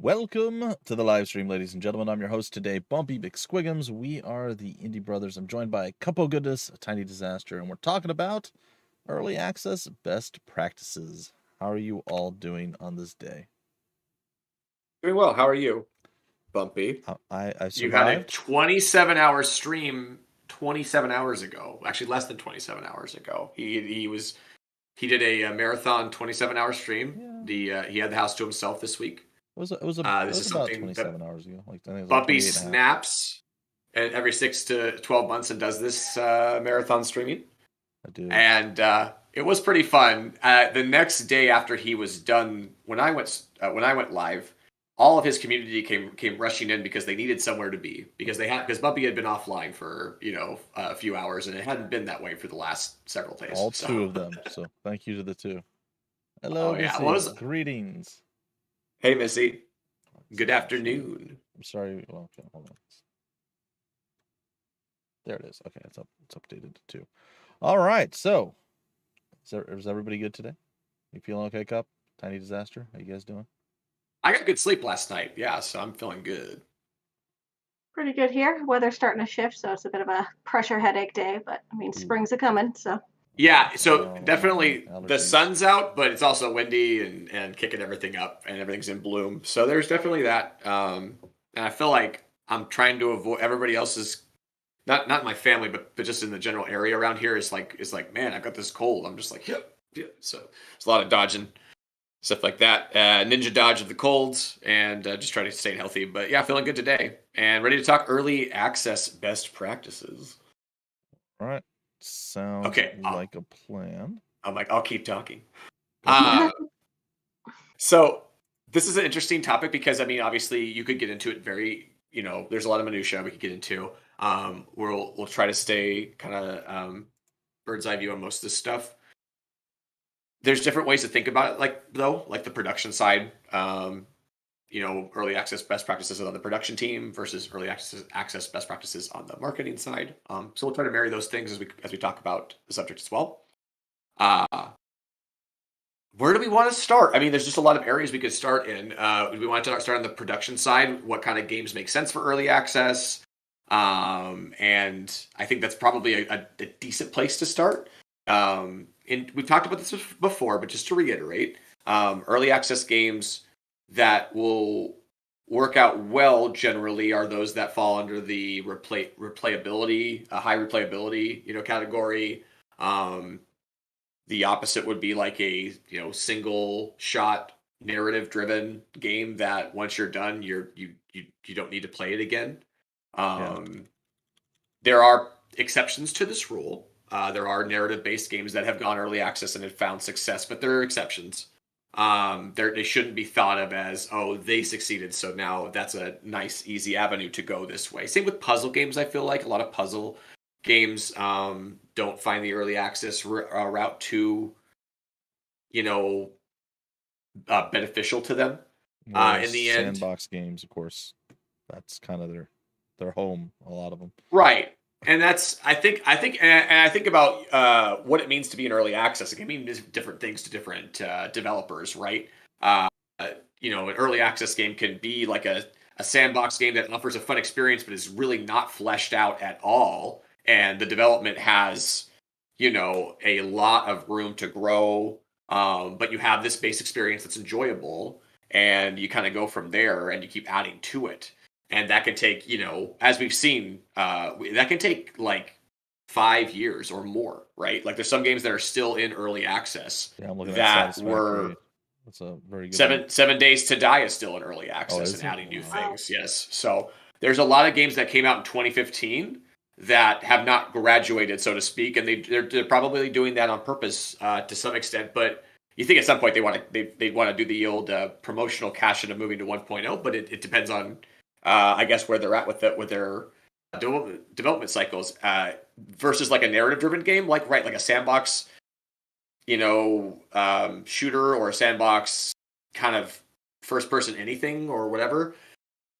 Welcome to the live stream, ladies and gentlemen. I'm your host today, Bumpy McSquigums. We are the Indie Brothers. I'm joined by Cupogoodness, a tiny disaster, and we're talking about early access best practices. How are you all doing on this day? Doing well. How are you, Bumpy? I You had a survived. 27-hour stream 27 hours ago. Actually, less than 27 hours ago. He did a marathon 27-hour stream. Yeah. He had the house to himself this week. It This was is about something 27 that hours ago. I think it was like Bumpy 28 and a half. snaps every 6 to 12 months and does this marathon streaming. I do. And it was pretty fun. The next day after he was done, when I went live, all of his community came rushing in because they needed somewhere to be because Bumpy had been offline for a few hours and it hadn't been that way for the last several days. All two of them. So thank you to the two. Hello, Oh, yeah. Missy. Greetings. Hey, Missy. Good afternoon. I'm sorry. Well, okay, hold on. There it is. Okay, it's updated too. All right. So, is everybody good today? You feeling okay, Cup? Tiny disaster. How you guys doing? I got good sleep last night. Yeah, so I'm feeling good. Pretty good here. Weather's starting to shift, so it's a bit of a pressure headache day, but I mean, spring's a coming, so. Yeah, so definitely allergies. The sun's out, but it's also windy and kicking everything up, and everything's in bloom. So there's definitely that. And I feel like I'm trying to avoid everybody else's, not my family, but just in the general area around here is like, man, I've got this cold. I'm just like, yep. So there's a lot of dodging, stuff like that. Ninja dodge of the colds, and just trying to stay healthy. But yeah, feeling good today, and ready to talk early access best practices. All right. Sounds okay. like a plan. I'm like, I'll keep talking. So this is an interesting topic because, I mean, obviously you could get into it very, there's a lot of minutia we could get into. We'll try to stay kind of bird's eye view on most of this stuff. There's different ways to think about it, like the production side. Early access best practices on the production team versus early access best practices on the marketing side. So we'll try to marry those things as we talk about the subject as well. Where do we want to start? I mean, there's just a lot of areas we could start in. We want to start on the production side. What kind of games make sense for early access? And I think that's probably a decent place to start. And we've talked about this before, but just to reiterate, early access games that will work out well generally are those that fall under the replayability, high replayability, category. The opposite would be like a single shot narrative driven game that once you're done, you don't need to play it again. There are exceptions to this rule. There are narrative based games that have gone early access and have found success, but there are exceptions. They shouldn't be thought of as, oh, they succeeded, so now that's a nice, easy avenue to go this way. Same with puzzle games. I feel like a lot of puzzle games don't find the early access route too, beneficial to them. In the end, sandbox games, of course, that's kind of their home. A lot of them, right? And that's I think about what it means to be in early access. It can mean different things to different developers, right? An early access game can be like a sandbox game that offers a fun experience, but is really not fleshed out at all. And the development has, a lot of room to grow. But you have this base experience that's enjoyable, and you kind of go from there, and you keep adding to it. And that can take, as we've seen, that can take like 5 years or more, right? Like there's some games that are still in early access that were. That's a very good 7 Days to Die is still in early access and adding new things. Yes. So there's a lot of games that came out in 2015 that have not graduated, so to speak, and they're probably doing that on purpose to some extent. But you think at some point they want to do the old promotional cash in of moving to 1.0, but it depends on I guess where they're at with their development cycles versus like a narrative driven game, like a sandbox, shooter or a sandbox kind of first person anything or whatever.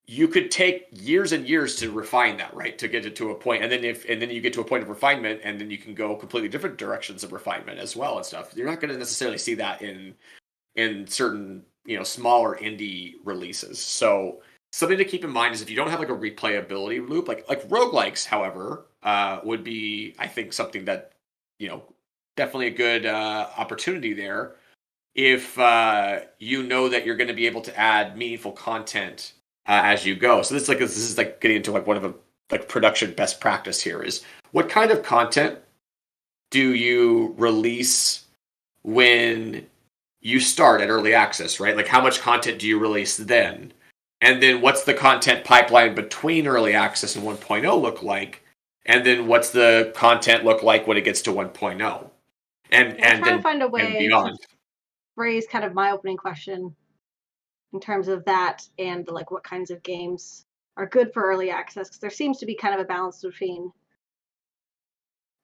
You could take years and years to refine that, right? To get it to a point, and then you get to a point of refinement, and then you can go completely different directions of refinement as well and stuff. You're not going to necessarily see that in certain smaller indie releases. So something to keep in mind is if you don't have like a replayability loop, like roguelikes, however, would be, I think, something that, definitely a good opportunity there if you know that you're going to be able to add meaningful content as you go. So this is like getting into like one of the like production best practice here is what kind of content do you release when you start at early access, right? Like how much content do you release then? And then what's the content pipeline between early access and 1.0 look like? And then what's the content look like when it gets to 1.0? And I'm trying then to find a and way beyond. to phrase kind of my opening question in terms of that and like what kinds of games are good for early access, because there seems to be kind of a balance between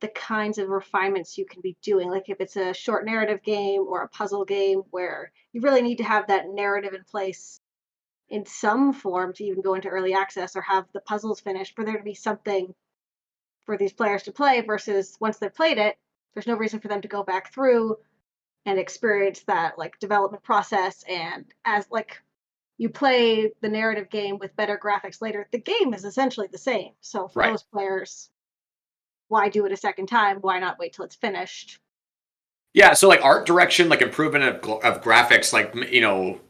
the kinds of refinements you can be doing. Like if it's a short narrative game or a puzzle game where you really need to have that narrative in place in some form to even go into early access or have the puzzles finished for there to be something for these players to play, versus once they've played it, there's no reason for them to go back through and experience that like development process. And as like you play the narrative game with better graphics later, the game is essentially the same. So for Right. those players, why do it a second time? Why not wait till it's finished? Yeah, so like art direction, like improvement of graphics, like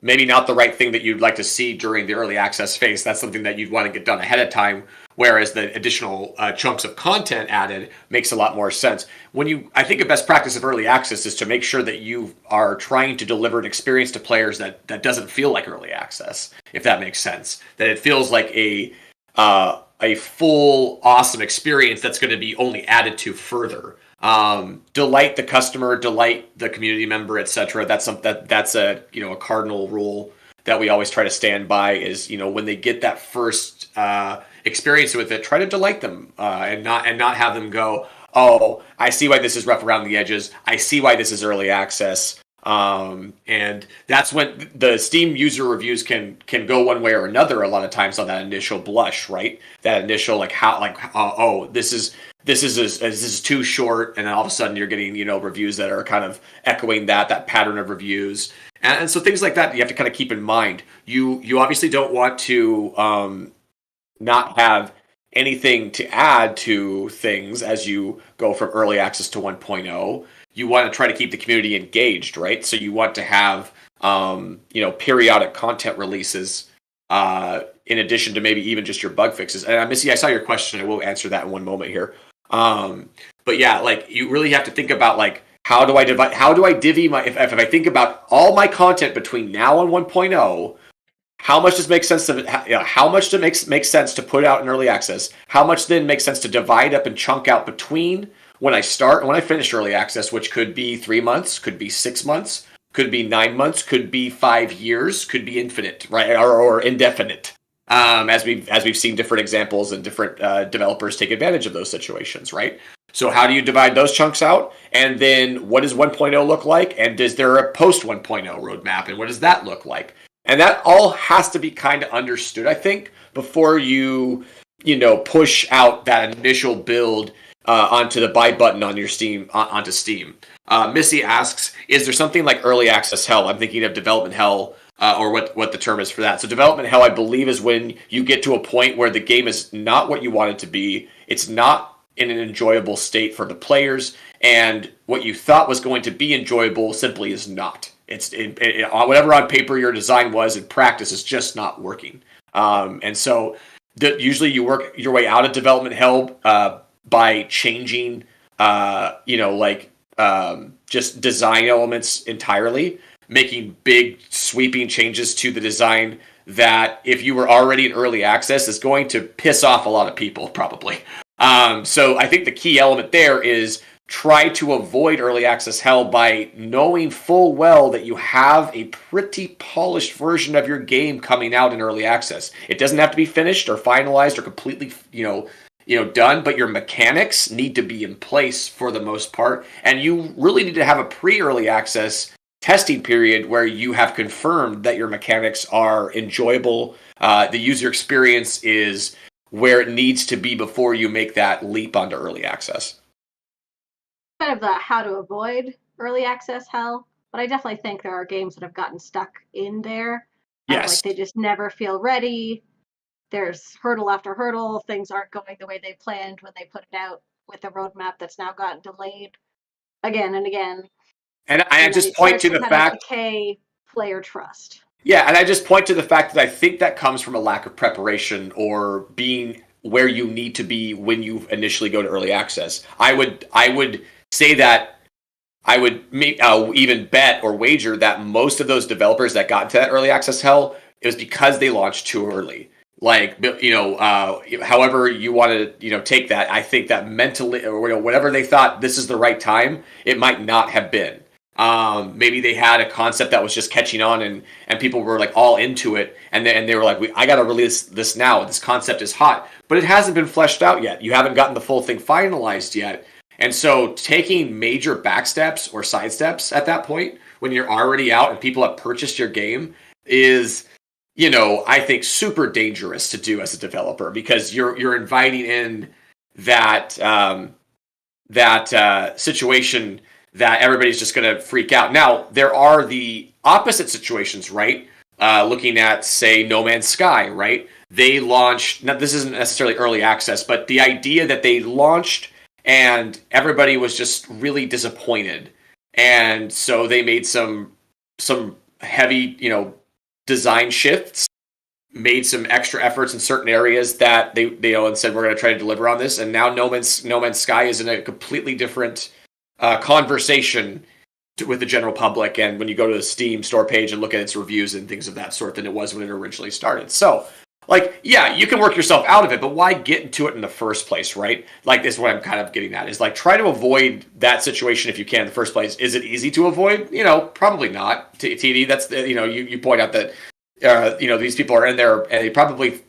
maybe not the right thing that you'd like to see during the early access phase. That's something that you'd want to get done ahead of time. Whereas the additional chunks of content added makes a lot more sense. I think a best practice of early access is to make sure that you are trying to deliver an experience to players that doesn't feel like early access, if that makes sense. That it feels like a full, awesome experience that's going to be only added to further. Delight the customer, delight the community member, etc. That's a cardinal rule that we always try to stand by. Is when they get that first experience with it, try to delight them and not have them go, oh, I see why this is rough around the edges. I see why this is early access. And that's when the Steam user reviews can go one way or another a lot of times on that initial blush, right? That initial this is too short, and then all of a sudden you're getting reviews that are kind of echoing that pattern of reviews, and so things like that you have to kind of keep in mind. You obviously don't want to not have anything to add to things as you go from early access to 1.0. You want to try to keep the community engaged, right? So you want to have periodic content releases in addition to maybe even just your bug fixes. And Missy, I saw your question. I will answer that in one moment here. But yeah, like you really have to think about like how do I divvy my if I think about all my content between now and 1.0, how much does make sense how much to make sense to put out in early access? How much then makes sense to divide up and chunk out between when I start and when I finish early access, which could be 3 months, could be 6 months, could be 9 months, could be 5 years, could be infinite, right, or indefinite. As we've seen different examples and different developers take advantage of those situations, right? So how do you divide those chunks out? And then what does 1.0 look like? And is there a post 1.0 roadmap? And what does that look like? And that all has to be kind of understood, I think, before you push out that initial build onto the buy button on your onto Steam. Missy asks, is there something like early access hell? I'm thinking of development hell, or what the term is for that. So development hell, I believe, is when you get to a point where the game is not what you want it to be. It's not in an enjoyable state for the players, and what you thought was going to be enjoyable simply is not. Whatever on paper your design was, in practice is just not working. And so usually you work your way out of development hell by changing, just design elements entirely, making big sweeping changes to the design that if you were already in early access is going to piss off a lot of people probably. So I think the key element there is try to avoid early access hell by knowing full well that you have a pretty polished version of your game coming out in early access. It doesn't have to be finished or finalized or completely, done, but your mechanics need to be in place for the most part. And you really need to have a pre-early access testing period where you have confirmed that your mechanics are enjoyable. The user experience is where it needs to be before you make that leap onto early access. Kind of the how to avoid early access hell, But I definitely think there are games that have gotten stuck in there. Yes. Like they just never feel ready. There's hurdle after hurdle. Things aren't going the way they planned when they put it out with a roadmap that's now gotten delayed again and again. And I just point to the fact, decay player trust. Yeah, and I just point to the fact that I think that comes from a lack of preparation or being where you need to be when you initially go to early access. I would say that I would even bet or wager that most of those developers that got into that early access hell, it was because they launched too early. Like, however you want to, take that, I think that mentally or whatever they thought this is the right time, it might not have been. Maybe they had a concept that was just catching on and people were like all into it. And they were like, I got to release this now. This concept is hot, but it hasn't been fleshed out yet. You haven't gotten the full thing finalized yet. And so taking major back steps or side steps at that point, when you're already out and people have purchased your game is, I think super dangerous to do as a developer because you're inviting in that, situation that everybody's just going to freak out. Now, there are the opposite situations, right? Looking at, say, No Man's Sky, right? They launched, now this isn't necessarily early access, but the idea that they launched and everybody was just really disappointed. And so they made some heavy, design shifts, made some extra efforts in certain areas that they and said, we're going to try to deliver on this. And now No Man's Sky is in a completely different conversation with the general public, and when you go to the Steam store page and look at its reviews and things of that sort than it was when it originally started. So, you can work yourself out of it, but why get into it in the first place, right? This is what I'm kind of getting at, is try to avoid that situation if you can in the first place. Is it easy to avoid? Probably not. TD, that's, you point out that, these people are in there and they probably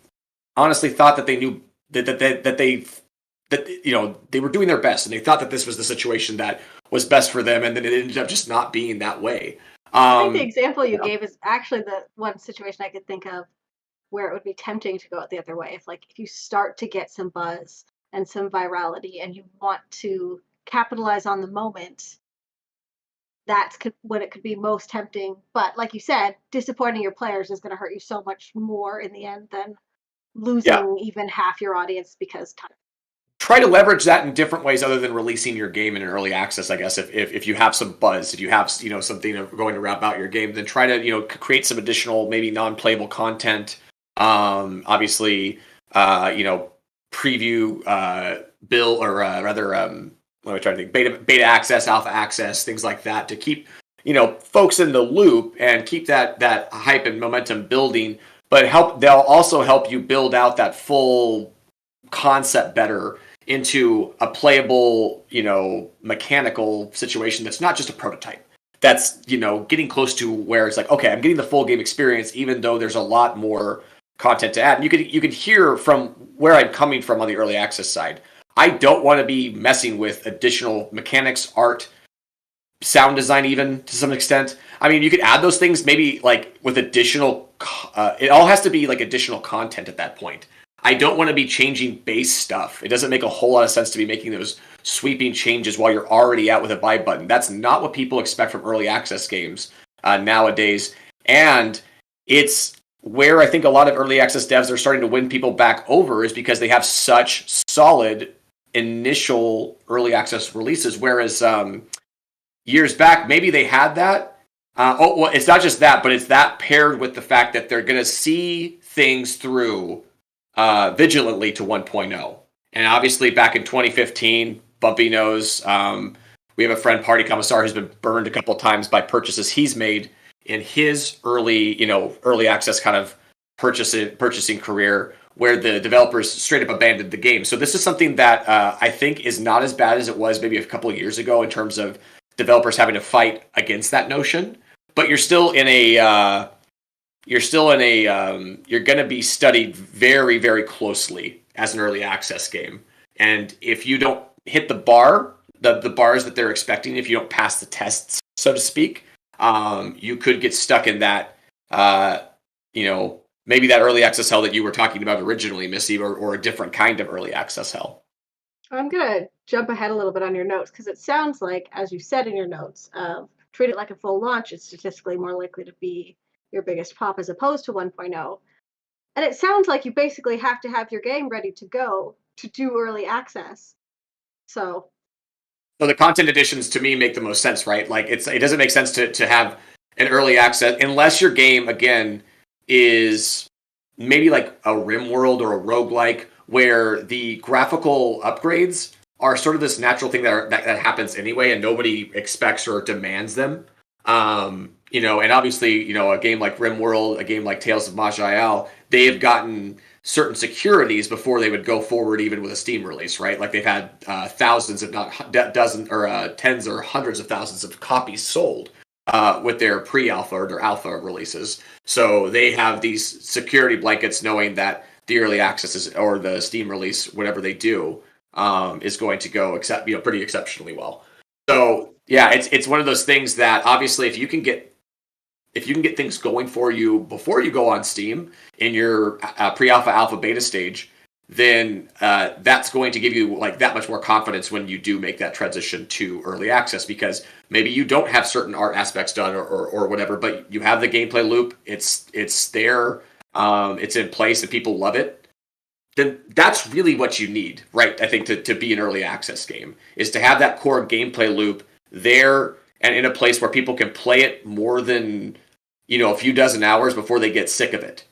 honestly thought that they knew that they were doing their best and they thought that this was the situation that was best for them, and then it ended up just not being that way. I think the example you gave is actually the one situation I could think of where it would be tempting to go out the other way. If you start to get some buzz and some virality and you want to capitalize on the moment, that's when it could be most tempting. But like you said, disappointing your players is going to hurt you so much more in the end than losing even half your audience because time. Try to leverage that in different ways other than releasing your game in an early access, I guess. If you have some buzz, if you have something going to wrap out your game, then try to create some additional maybe non-playable content. Obviously, preview bill or rather, what am I trying to think? Beta access, alpha access, things like that to keep folks in the loop and keep that hype and momentum building. But they'll also help you build out that full concept better into a playable, mechanical situation that's not just a prototype. That's, getting close to where it's like, okay, I'm getting the full game experience, even though there's a lot more content to add. And you can hear from where I'm coming from on the early access side. I don't want to be messing with additional mechanics, art, sound design, even to some extent. I mean, you could add those things maybe with additional, it all has to be additional content at that point. I don't want to be changing base stuff. It doesn't make a whole lot of sense to be making those sweeping changes while you're already out with a buy button. That's not what people expect from early access games nowadays. And it's where I think a lot of early access devs are starting to win people back over is because they have such solid initial early access releases. Whereas years back, maybe they had that. It's not just that, but it's that paired with the fact that they're going to see things through vigilantly to 1.0. And obviously back in 2015, Bumpy knows, we have a friend, Party Commissar, who's been burned a couple of times by purchases he's made in his early access kind of purchasing career where the developers straight up abandoned the game. So this is something that I think is not as bad as it was maybe a couple of years ago in terms of developers having to fight against that notion. But you're still in a you're going to be studied very, very closely as an early access game. And if you don't hit the bar, the bars that they're expecting, if you don't pass the tests, so to speak, you could get stuck in that, maybe that early access hell that you were talking about originally, Missy, or a different kind of early access hell. I'm going to jump ahead a little bit on your notes because it sounds like, as you said in your notes, treat it like a full launch, it's statistically more likely to be your biggest pop as opposed to 1.0. And it sounds like you basically have to have your game ready to go to do early access. So the content additions to me make the most sense, right? Like it doesn't make sense to have an early access unless your game again is maybe like a RimWorld or a roguelike where the graphical upgrades are sort of this natural thing that happens anyway and nobody expects or demands them. And obviously, a game like RimWorld, a game like Tales of Maj'Al, they have gotten certain securities before they would go forward even with a Steam release, right? Like they've had thousands, if not dozens or tens or hundreds of thousands of copies sold with their pre-alpha or their alpha releases. So they have these security blankets knowing that the early access or the Steam release, whatever they do, is going to go pretty exceptionally well. So yeah, it's one of those things that obviously if you can get things going for you before you go on Steam in your pre-alpha, alpha, beta stage, then that's going to give you like that much more confidence when you do make that transition to early access, because maybe you don't have certain art aspects done or whatever, but you have the gameplay loop. It's there. It's in place and people love it. Then that's really what you need, right? I think to be an early access game is to have that core gameplay loop there and in a place where people can play it more than a few dozen hours before they get sick of it.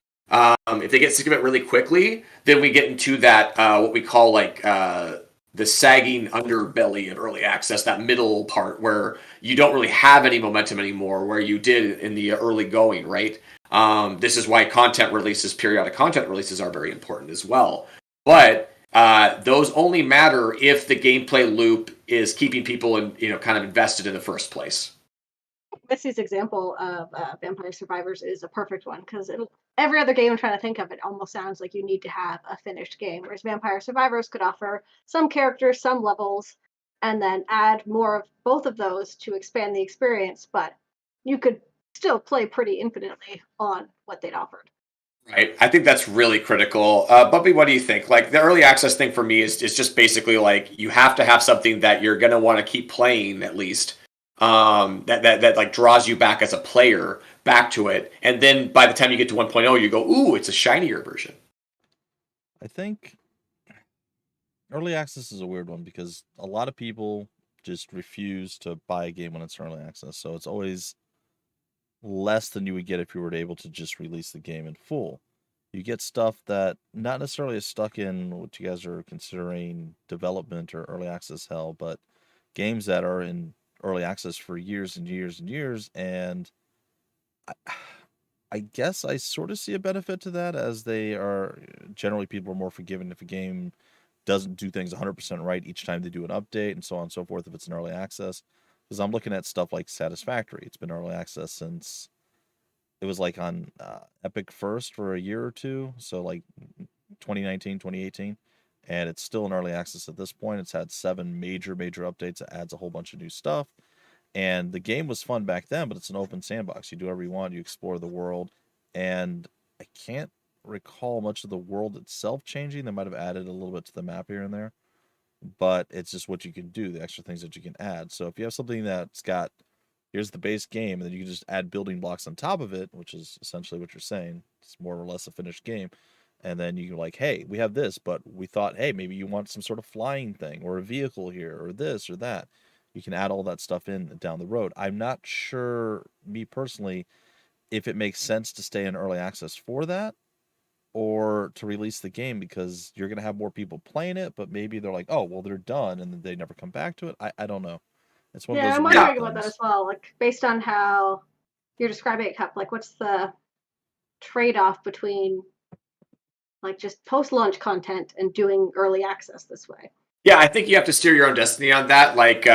If they get sick of it really quickly, then we get into that what we call like the sagging underbelly of early access, that middle part where you don't really have any momentum anymore, where you did in the early going, right? This is why periodic content releases are very important as well. But those only matter if the gameplay loop is keeping people kind of invested in the first place. Missy's example of Vampire Survivors is a perfect one, because every other game I'm trying to think of, it almost sounds like you need to have a finished game, whereas Vampire Survivors could offer some characters, some levels, and then add more of both of those to expand the experience, but you could still play pretty infinitely on what they'd offered. Right. I think that's really critical. Bumpy, what do you think? Like the early access thing for me is just basically like you have to have something that you're going to want to keep playing at least. That like draws you back as a player back to it, and then by the time you get to 1.0 you go, ooh, it's a shinier version. I think early access is a weird one because a lot of people just refuse to buy a game when it's early access, so it's always less than you would get if you were able to just release the game in full. You get stuff that not necessarily is stuck in what you guys are considering development or early access hell, but games that are in early access for years and years and years, and I guess I sort of see a benefit to that, as they are generally, people are more forgiving if a game doesn't do things 100% right each time they do an update and so on and so forth if it's an early access. Because I'm looking at stuff like Satisfactory. It's been early access since it was like on Epic first for a year or two, so like 2019, 2018. And it's still in early access at this point. It's had 7 major updates. It adds a whole bunch of new stuff. And the game was fun back then, but it's an open sandbox. You do whatever you want. You explore the world. And I can't recall much of the world itself changing. They might have added a little bit to the map here and there. But it's just what you can do, the extra things that you can add. So if you have something that's got, here's the base game, and then you can just add building blocks on top of it, which is essentially what you're saying. It's more or less a finished game. And then you're like, hey, we have this, but we thought, hey, maybe you want some sort of flying thing or a vehicle here or this or that. You can add all that stuff in down the road. I'm not sure, me personally, if it makes sense to stay in early access for that or to release the game, because you're going to have more people playing it, but maybe they're like, oh, well, they're done, and then they never come back to it. I don't know. It's one of those I'm weird wondering about things. that as well. Like, based on how you're describing it, Cup, like, what's the trade-off between like just post-launch content and doing early access this way? Yeah, I think you have to steer your own destiny on that. Like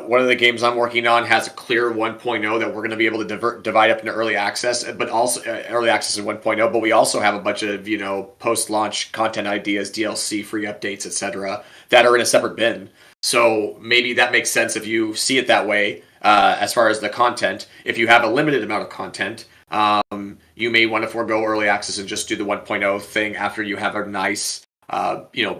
one of the games I'm working on has a clear 1.0 that we're going to be able to divide up into early access, but also early access and 1.0. But we also have a bunch of post-launch content ideas, DLC, free updates, etc., that are in a separate bin. So maybe that makes sense if you see it that way. As far as the content, if you have a limited amount of content, you may want to forego early access and just do the 1.0 thing after you have a nice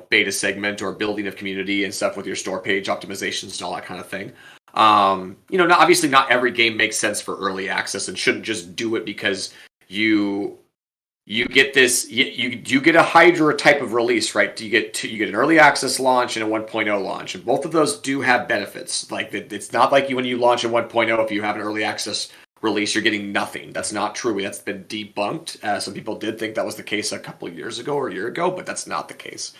beta segment or building of community and stuff with your store page optimizations and all that kind of thing. Obviously not every game makes sense for early access and shouldn't just do it because you get this you get a Hydra type of release, right? You get an early access launch and a 1.0 launch, and both of those do have benefits. Like it's not like when you launch a 1.0, if you have an early access release, you're getting nothing. That's not true. That's been debunked. Some people did think that was the case a couple of years ago or a year ago, but that's not the case.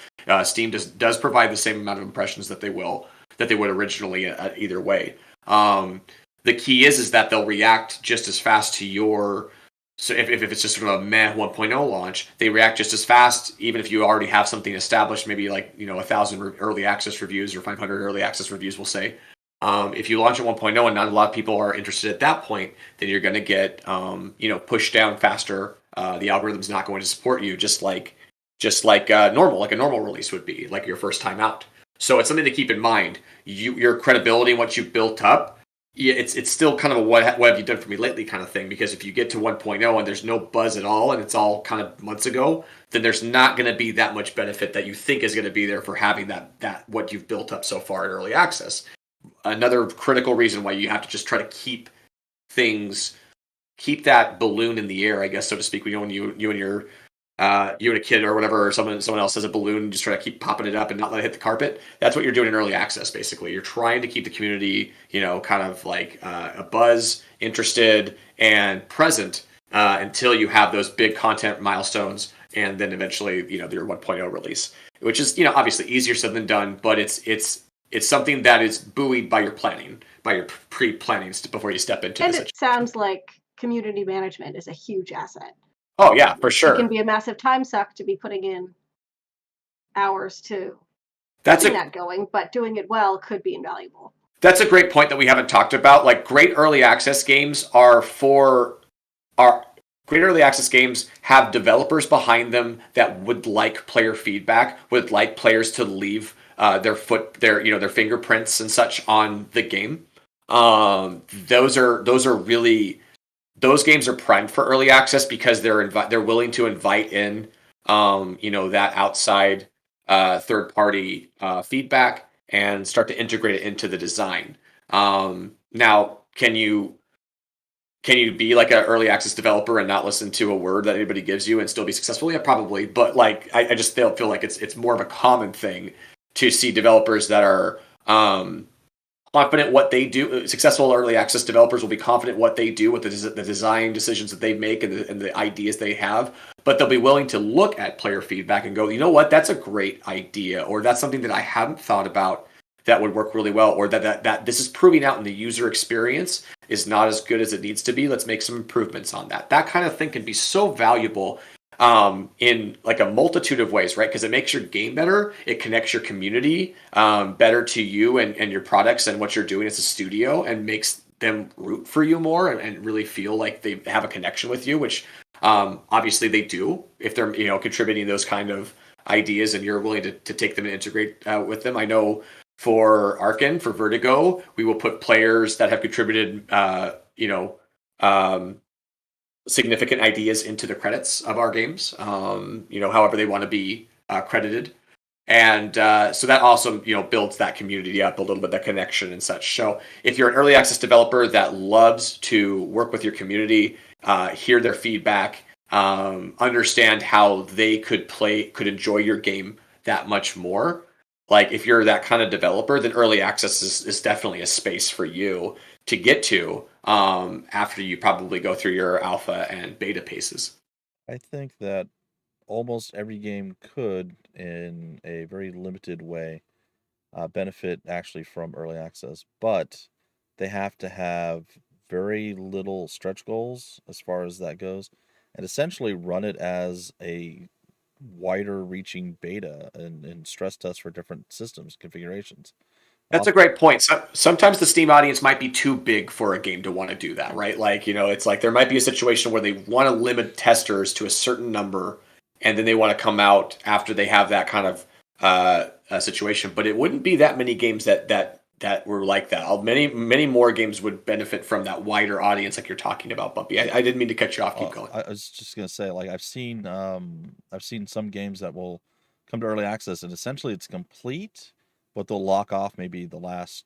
Steam does provide the same amount of impressions that they would originally either way. The key is that they'll react just as fast to your. So if it's just sort of a meh 1.0 launch, they react just as fast, even if you already have something established, maybe like 1,000 early access reviews or 500 early access reviews, we'll say. If you launch at 1.0 and not a lot of people are interested at that point, then you're going to get pushed down faster. The algorithm's not going to support you, just like a normal release would be, like your first time out. So it's something to keep in mind. Your credibility and what you built up. Yeah, it's still kind of a what have you done for me lately kind of thing, because if you get to 1.0 and there's no buzz at all and it's all kind of months ago, then there's not going to be that much benefit that you think is going to be there for having that what you've built up so far in early access. Another critical reason why you have to just try to keep that balloon in the air, I guess, so to speak. When you and a kid or whatever, or someone else has a balloon, and just try to keep popping it up and not let it hit the carpet. That's what you're doing in early access, basically. You're trying to keep the community, kind of like a buzz, interested, and present until you have those big content milestones, and then eventually, your 1.0 release, which is, obviously easier said than done, but it's something that is buoyed by your planning, by your pre-planning before you step into and this. And it sounds like community management is a huge asset. Oh, yeah, for sure. It can be a massive time suck to be putting in hours to get that going, but doing it well could be invaluable. That's a great point that we haven't talked about. Like, great early access games great early access games have developers behind them that would like player feedback, would like players to leave their fingerprints and such on the game. Those games are primed for early access because they're willing to invite in that outside third party feedback and start to integrate it into the design. Now, can you be like an early access developer and not listen to a word that anybody gives you and still be successful? Yeah, probably. But like, I just feel like it's more of a common thing to see developers that are confident what they do. Successful early access developers will be confident what they do with the design decisions that they make and the ideas they have, but they'll be willing to look at player feedback and go, you know what, that's a great idea, or that's something that I haven't thought about that would work really well, or that this is proving out in the user experience is not as good as it needs to be. Let's make some improvements on that. That kind of thing can be so valuable in like a multitude of ways, right? Because it makes your game better. It connects your community better to you and your products and what you're doing as a studio, and makes them root for you more and really feel like they have a connection with you, which obviously they do if they're contributing those kind of ideas and you're willing to take them and integrate with them. I know for Arcen, for Vertigo, we will put players that have contributed significant ideas into the credits of our games, however they want to be credited. And so that also, builds that community up a little bit, that connection and such. So if you're an early access developer that loves to work with your community, hear their feedback, understand how they could enjoy your game that much more. Like, if you're that kind of developer, then early access is definitely a space for you to get to after you probably go through your alpha and beta paces. I think that almost every game could, in a very limited way, benefit actually from early access, but they have to have very little stretch goals as far as that goes, and essentially run it as a wider reaching beta and stress test for different systems configurations. That's a great point. Sometimes the Steam audience might be too big for a game to want to do that, right? Like, it's like there might be a situation where they want to limit testers to a certain number, and then they want to come out after they have that kind of situation. But it wouldn't be that many games that were like that. Many more games would benefit from that wider audience, like you're talking about, Bumpy. I didn't mean to cut you off. Keep going. I was just gonna say, like, I've seen some games that will come to early access and essentially it's complete, but they'll lock off maybe the last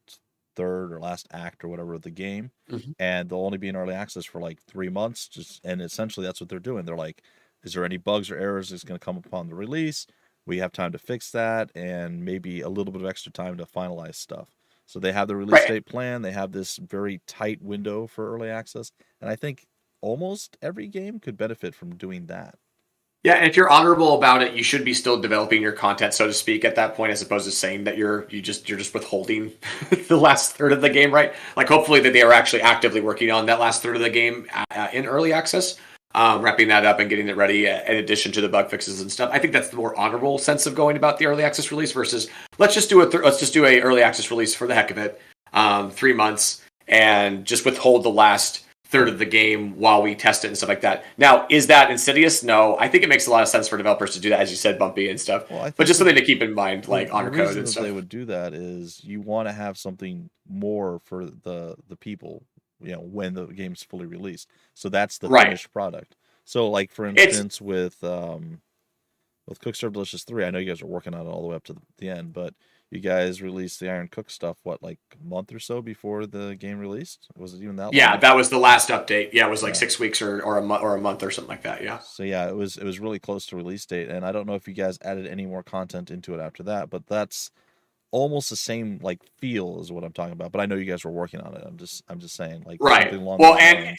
third or last act or whatever of the game, Mm-hmm. and they'll only be in early access for like 3 months. And essentially that's what they're doing. They're like, is there any bugs or errors that's going to come upon the release? We have time to fix that, and maybe a little bit of extra time to finalize stuff. So they have the release date plan. They have this very tight window for early access, and I think almost every game could benefit from doing that. Yeah, and if you're honorable about it, you should be still developing your content, so to speak, at that point, as opposed to saying that you're just withholding the last third of the game, right? Like, hopefully that they are actually actively working on that last third of the game in early access, wrapping that up and getting it ready. In addition to the bug fixes and stuff, I think that's the more honorable sense of going about the early access release versus let's just do a early access release for the heck of it, 3 months, and just withhold the last third of the game while we test it and stuff like that. Now, is that insidious? No, I think it makes a lot of sense for developers to do that, as you said, Bumpy and stuff. Well, but just something to keep in mind, like honor code and stuff. The reason they would do that is you want to have something more for the people, when the game's fully released. So that's the finished product. So, like for instance, with Cook Serve Delicious 3, I know you guys are working on it all the way up to the end, but you guys released the Iron Cook stuff, like a month or so before the game released? Was it even that long? Yeah, that was the last update. Yeah, it was like 6 weeks or a month or something like that, yeah. So yeah, it was really close to release date, and I don't know if you guys added any more content into it after that, but that's almost the same like feel as what I'm talking about. But I know you guys were working on it. I'm just saying, like, right. Well, and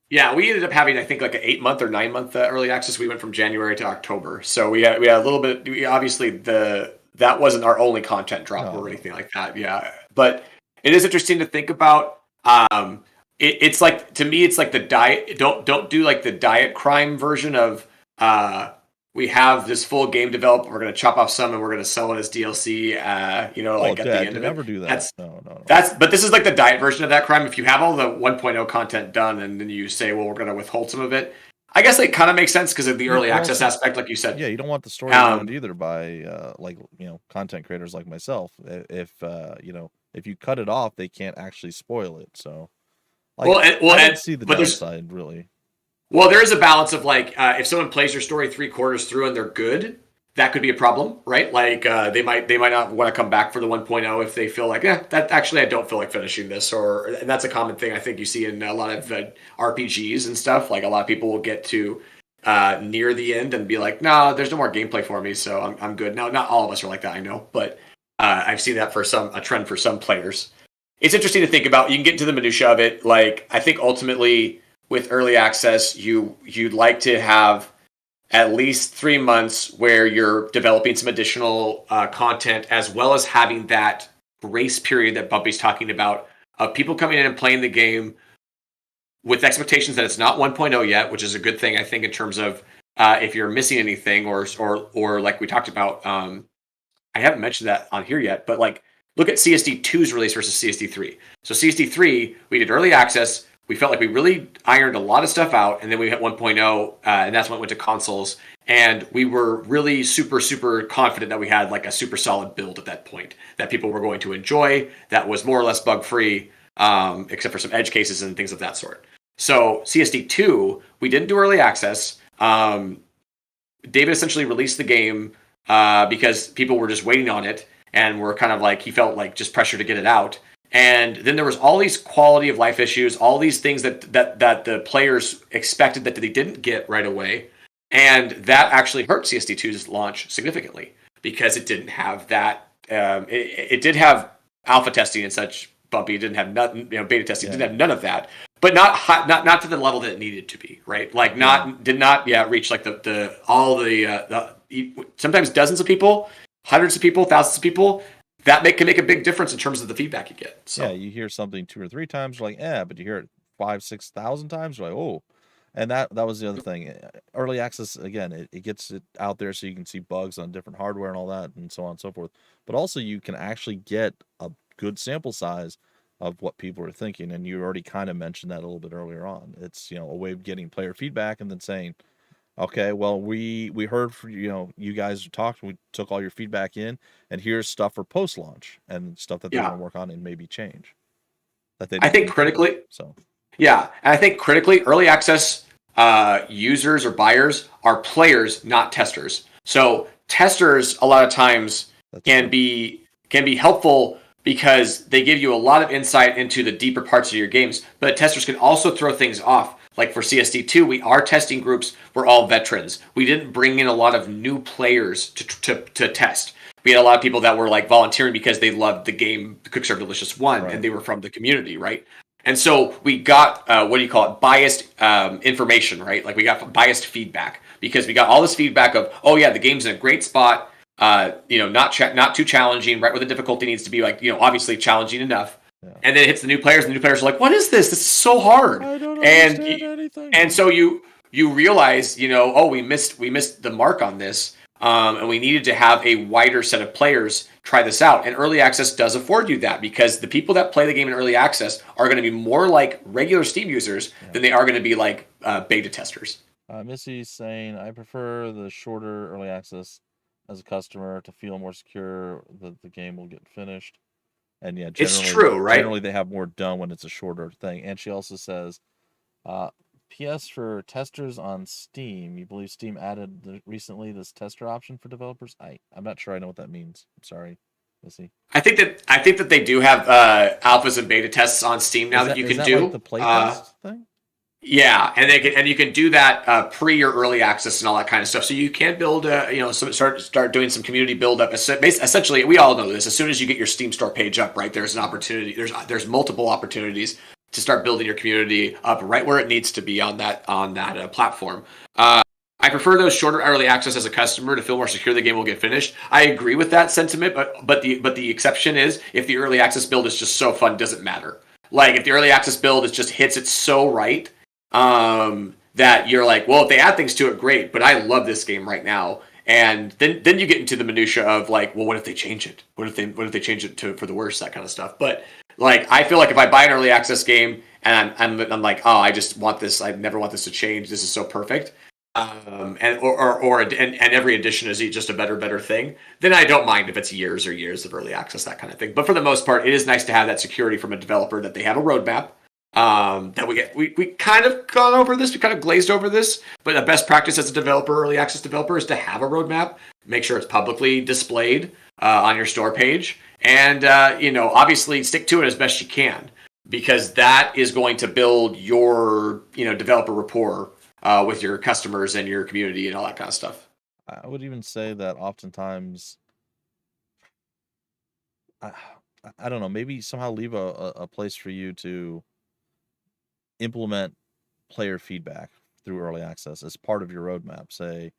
yeah, we ended up having, I think, like an 8-month or 9-month early access. We went from January to October, so we had a little bit. Obviously, that wasn't our only content drop or anything like that. Yeah, but it is interesting to think about. It's like, to me, it's like the diet. Don't do like the diet crime version of we have this full game developed. We're going to chop off some and we're going to sell it as DLC. At the end of it. Never do that. No. But this is like the diet version of that crime. If you have all the 1.0 content done and then you say, well, we're going to withhold some of it. I guess it kind of makes sense because of the early access aspect, like you said. Yeah, you don't want the story ruined either by content creators like myself. If you cut it off, they can't actually spoil it. So, I don't see the downside really. Well, there is a balance of like if someone plays your story 3/4 through and they're good, that could be a problem, right? Like they might not want to come back for the 1.0 if they feel like, that actually I don't feel like finishing this, and that's a common thing I think you see in a lot of RPGs and stuff. Like a lot of people will get to near the end and be like, no, there's no more gameplay for me, so I'm good. Now, not all of us are like that, I know, but I've seen that for a trend for some players. It's interesting to think about. You can get into the minutia of it. Like I think ultimately with early access, you'd like to have at least 3 months where you're developing some additional content, as well as having that grace period that Bumpy's talking about of people coming in and playing the game with expectations that it's not 1.0 yet, which is a good thing, I think, in terms of if you're missing anything or like we talked about. I haven't mentioned that on here yet, but like look at CSD2's release versus CSD3. So CSD3, we did early access. We felt like we really ironed a lot of stuff out, and then we hit 1.0, and that's when it went to consoles. And we were really super, super confident that we had like a super solid build at that point that people were going to enjoy, that was more or less bug-free, except for some edge cases and things of that sort. So CSD2, we didn't do early access. David essentially released the game because people were just waiting on it, and were kind of like, he felt like just pressure to get it out. And then there was all these quality of life issues, all these things that the players expected that they didn't get right away. And that actually hurt CSD2's launch significantly because it didn't have that. It did have alpha testing and such, Bumpy. It didn't have nothing, beta testing. It didn't have none of that, but not to the level that it needed to be, right? Like did not reach like the sometimes dozens of people, hundreds of people, thousands of people. That can make a big difference in terms of the feedback you get. So. Yeah, you hear something 2 or 3 times, you're like, but you hear it 5,000-6,000 times, you're like, oh. And that was the other thing. Early access, again, it gets it out there so you can see bugs on different hardware and all that, and so on and so forth. But also you can actually get a good sample size of what people are thinking, and you already kind of mentioned that a little bit earlier on. It's a way of getting player feedback and then saying, okay, well, we heard from you guys talked, we took all your feedback in, and here's stuff for post-launch and stuff that they're going to work on and maybe change. I think critically, so yeah, and I think critically, early access users or buyers are players, not testers. So testers a lot of times can be helpful because they give you a lot of insight into the deeper parts of your games. But testers can also throw things off. Like for CSD2, our testing groups were all veterans. We didn't bring in a lot of new players to test. We had a lot of people that were like volunteering because they loved the game, Quick Serve Delicious 1, Right. and they were from the community, right? And so we got, biased information, right? Like we got biased feedback because we got all this feedback of, oh yeah, the game's in a great spot, not too challenging, right where the difficulty needs to be, like, obviously challenging enough. Yeah. And then it hits the new players, and the new players are like, what is this? This is so hard. I don't understand anything. And so you realize, we missed the mark on this. And we needed to have a wider set of players try this out. And early access does afford you that, because the people that play the game in early access are going to be more like regular Steam users than they are going to be like beta testers. Missy's saying, I prefer the shorter early access as a customer to feel more secure that the game will get finished. And yeah, it's true, right? Generally, they have more done when it's a shorter thing. And she also says, PS for testers on Steam. You believe Steam added recently this tester option for developers? I'm not sure I know what that means. I'm sorry, Missy. I think that they do have alphas and beta tests on Steam now that you can do. Like the playtest thing? Yeah, and you can do that pre your early access and all that kind of stuff. So you can build, start doing some community build up. Essentially, we all know this. As soon as you get your Steam store page up, right, there's an opportunity. There's multiple opportunities to start building your community up right where it needs to be on that platform. I prefer those shorter early access as a customer to feel more secure the game will get finished. I agree with that sentiment, but the exception is if the early access build is just so fun, doesn't matter. Like if the early access build just hits it so right, that you're like, well, if they add things to it, great, but I love this game right now. And then you get into the minutia of like, well, what if they change it? What if they change it for the worse? That kind of stuff. But like, I feel like if I buy an early access game and I'm like, oh, I just want this. I never want this to change. This is so perfect. And every edition is just a better thing. Then I don't mind if it's years of early access, that kind of thing. But for the most part, it is nice to have that security from a developer that they have a roadmap. That we kind of gone over this, we kind of glazed over this, but the best practice as a developer, early access developer, is to have a roadmap, make sure it's publicly displayed on your store page, and obviously stick to it as best you can, because that is going to build your developer rapport with your customers and your community and all that kind of stuff. I would even say that oftentimes, I don't know, maybe somehow leave a place for you to implement player feedback through early access as part of your roadmap. Say,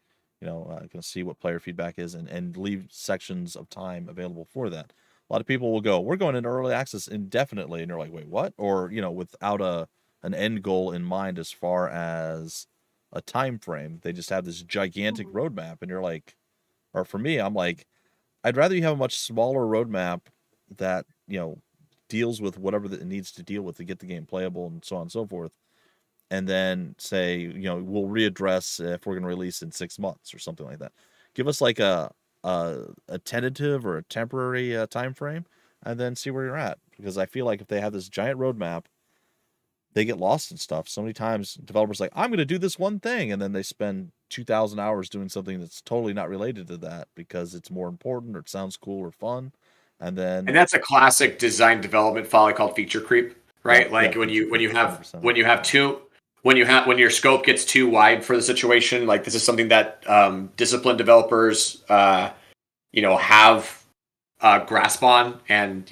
I can see what player feedback is and leave sections of time available for that. A lot of people will go, we're going into early access indefinitely. And you're like, wait, what? Or, without an end goal in mind as far as a time frame. They just have this gigantic roadmap. And you're like, or for me, I'm like, I'd rather you have a much smaller roadmap that, deals with whatever that it needs to deal with to get the game playable and so on and so forth. And then say, we'll readdress if we're going to release in 6 months or something like that. Give us like a tentative or a temporary time frame, and then see where you're at. Because I feel like if they have this giant roadmap, they get lost in stuff. So many times developers like, I'm going to do this one thing, and then they spend 2,000 hours doing something that's totally not related to that because it's more important or it sounds cool or fun. And that's a classic design development folly called feature creep, right? Yeah, like when your scope gets too wide for the situation. Like this is something that disciplined developers have grasp on, and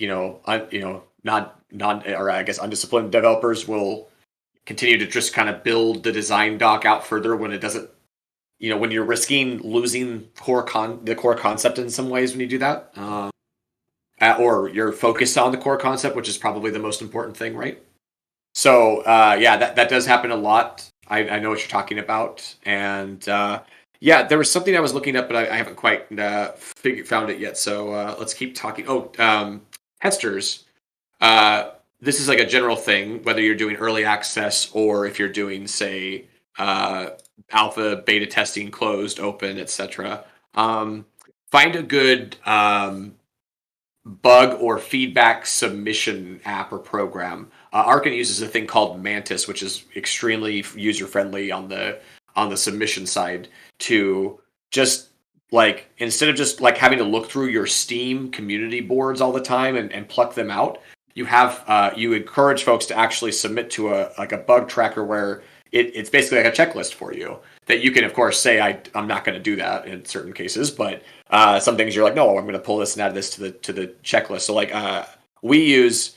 undisciplined developers will continue to just kind of build the design doc out further when it doesn't. When you're risking losing the core concept in some ways when you do that. Or you're focused on the core concept, which is probably the most important thing, right? So, that does happen a lot. I know what you're talking about. And, there was something I was looking up, but I haven't quite found it yet. So let's keep talking. Testers. This is like a general thing, whether you're doing early access or if you're doing, say, alpha, beta testing, closed, open, etc. Find a good bug or feedback submission app or program. Arcen uses a thing called Mantis, which is extremely user friendly on the submission side, to just like instead of just like having to look through your Steam community boards all the time and pluck them out, you have you encourage folks to actually submit to a bug tracker where it's basically like a checklist for you that you can of course say I'm not going to do that in certain cases, but some things you're like, no, I'm going to pull this and add this to the checklist. So like we use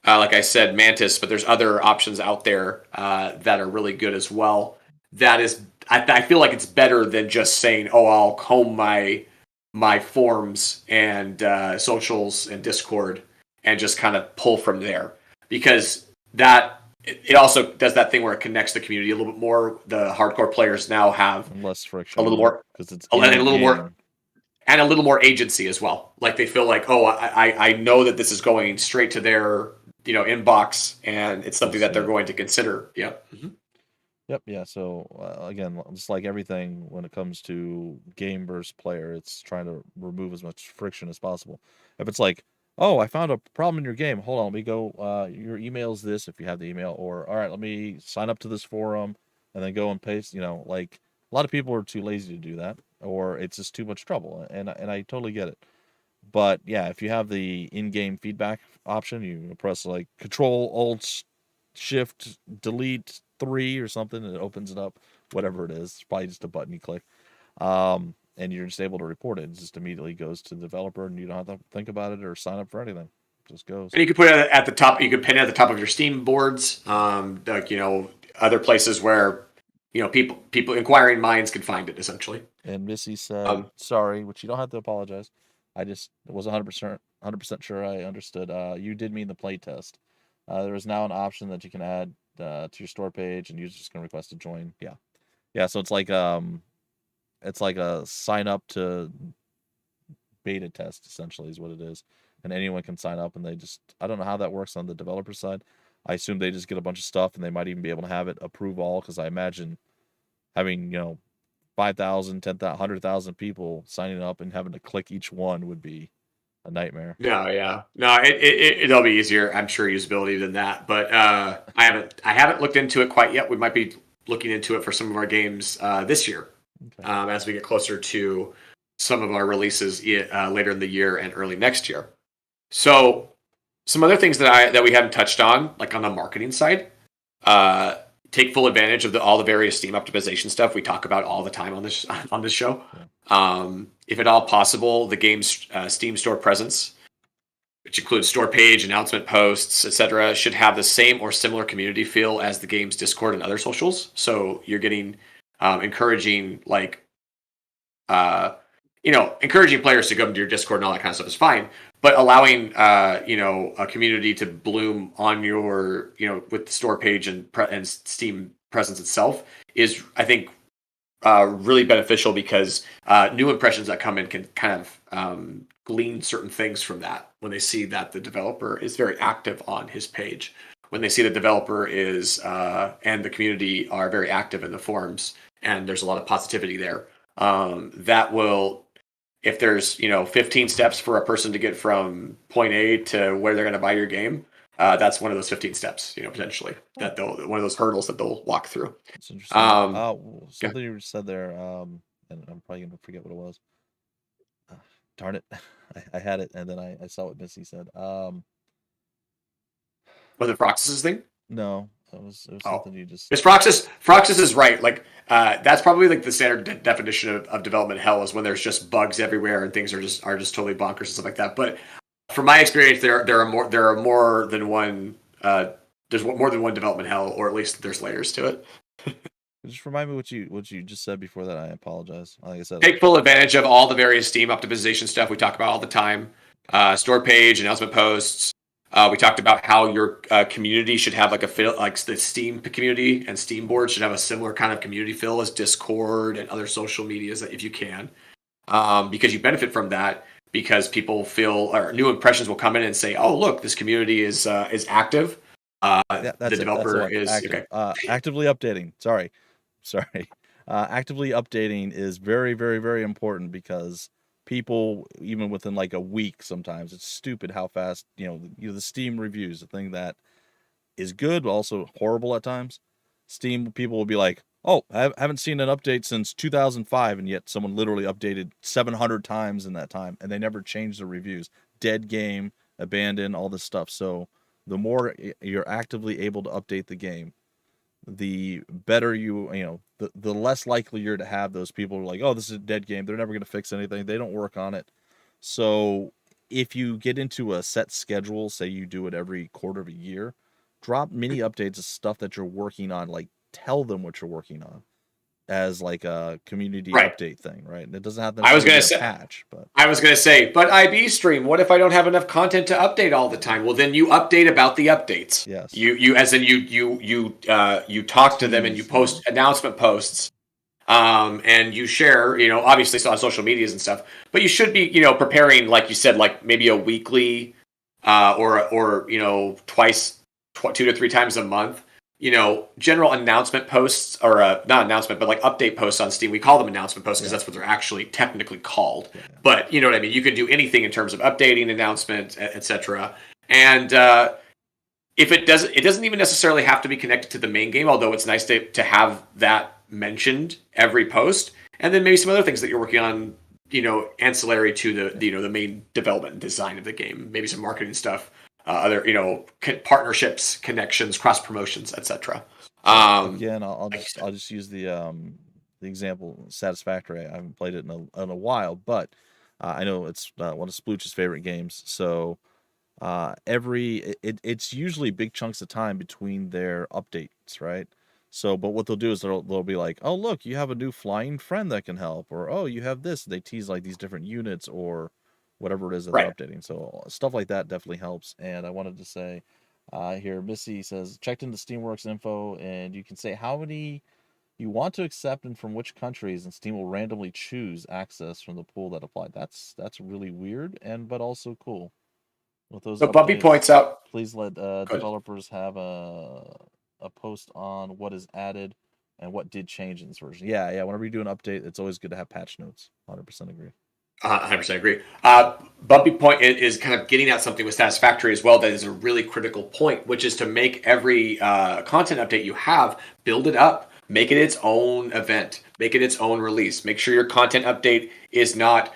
like I said, Mantis, but there's other options out there that are really good as well. That is, I feel like it's better than just saying, "Oh, I'll comb my forums and socials and Discord and just kind of pull from there," because that it also does that thing where it connects the community a little bit more. The hardcore players now have And less friction. a little more because it's a little more in-game. and a little more agency as well. Like they feel like, oh, I know that this is going straight to their inbox, and it's something that they're going to consider. Yeah. Mm-hmm. Yep. Yeah. So again, just like everything when it comes to game versus player, it's trying to remove as much friction as possible. If it's like, oh, I found a problem in your game. Hold on, let me go. Your email's this if you have the email, or all right, let me sign up to this forum and then go and paste. Like a lot of people are too lazy to do that, or it's just too much trouble, and I totally get it. But yeah, if you have the in-game feedback option, you press like Control Alt Shift Delete 3 or something, and it opens it up. Whatever it is, it's probably just a button you click, and you're just able to report it. It just immediately goes to the developer, and you don't have to think about it or sign up for anything. It just goes. And you can put it at the top. You can pin it at the top of your Steam boards. Like other places where people inquiring minds can find it essentially. And Missy said, "Sorry," which you don't have to apologize. I just was 100% sure I understood. You did mean the playtest. There is now an option that you can add to your store page, and users can request to join. Yeah. So it's like a sign up to beta test essentially is what it is, and anyone can sign up, and I don't know how that works on the developer side. I assume they just get a bunch of stuff, and they might even be able to have it approve all, because I imagine having 5,000, 10,000, 100,000 people signing up and having to click each one would be a nightmare. No, it'll be easier, I'm sure, usability than that. But I haven't looked into it quite yet. We might be looking into it for some of our games this year, as we get closer to some of our releases later in the year and early next year. So some other things that we haven't touched on, like on the marketing side, take full advantage of all the various Steam optimization stuff we talk about all the time on this show. Yeah. If at all possible, the game's Steam store presence, which includes store page, announcement posts, etc., should have the same or similar community feel as the game's Discord and other socials. So you're getting encouraging encouraging players to go into your Discord and all that kind of stuff is fine, but allowing a community to bloom on your with the store page and Steam presence itself is, I think, really beneficial, because new impressions that come in can kind of glean certain things from that when they see that the developer is very active on his page. When they see the developer is and the community are very active in the forums, and there's a lot of positivity there, that will, if there's 15 steps for a person to get from point A to where they're going to buy your game, that's one of those 15 steps, potentially, that one of those hurdles that they'll walk through. That's interesting. Something you said there, and I'm probably going to forget what it was. Darn it. I had it, and then I saw what Missy said. Was it Frox's thing? No, it was something you just... It's Frox's is right. Like, that's probably like the standard definition of development hell, is when there's just bugs everywhere and things are just totally bonkers and stuff like that. But from my experience, there are more than one. There's more than one development hell, or at least there's layers to it. Just remind me what you just said before that. I apologize. Like I said, take full advantage of all the various Steam optimization stuff we talk about all the time. Store page, announcement posts. We talked about how your community should have like the Steam community and Steam board should have a similar kind of community feel as Discord and other social medias, if you can, because you benefit from that. Because people feel, or new impressions will come in and say, "Oh, look, this community is active." The developer is active. Actively updating. Sorry. Actively updating is very, very, very important, because people, even within like a week, sometimes it's stupid how fast the Steam reviews, the thing that is good but also horrible at times. Steam people will be like, Oh, I haven't seen an update since 2005, and yet someone literally updated 700 times in that time, and they never changed the reviews. Dead game, abandoned, all this stuff. So the more you're actively able to update the game, the better the less likely you're to have those people who are like, oh, this is a dead game. They're never going to fix anything. They don't work on it. So if you get into a set schedule, say you do it every quarter of a year, drop mini updates of stuff that you're working on, like tell them what you're working on as like a community Right. update thing, right? And it doesn't have to I was necessarily gonna be a say, patch, but I was going to say, but IB stream, what if I don't have enough content to update all the time? Well, then you update about the updates. yes. You as in you talk to them and you Tease, post announcement posts. And you share, obviously on social medias and stuff, but you should be, preparing, like you said, like maybe a weekly, or twice, 2 to 3 times a month, general announcement posts, or not announcement, but like update posts on Steam. We call them announcement posts because that's what they're actually technically called. Yeah. But you know what I mean? You can do anything in terms of updating, announcement, etc. And if it doesn't even necessarily have to be connected to the main game, although it's nice to have that mentioned every post. And then maybe some other things that you're working on, ancillary to the main development and design of the game. Maybe some marketing stuff, other partnerships, connections, cross promotions, etc. Again, I'll just use the example Satisfactory. I haven't played it in a while, but I know it's one of Splooch's favorite games. So it's usually big chunks of time between their updates, right? So, but what they'll do is they'll be like, oh, look, you have a new flying friend that can help, or oh, you have this. They tease like these different units or whatever it is that they're updating. So stuff like that definitely helps. And I wanted to say here, Missy says, checked into Steamworks info, and you can say how many you want to accept and from which countries, and Steam will randomly choose access from the pool that applied. That's really weird, but also cool. With those So Bumpy updates, points out, please let developers have a post on what is added and what did change in this version. Yeah. Whenever you do an update, it's always good to have patch notes. 100% agree. 100% agree. Bumpy point is kind of getting at something with Satisfactory as well that is a really critical point, which is to make every content update you have, build it up, make it its own event, make it its own release. Make sure your content update is not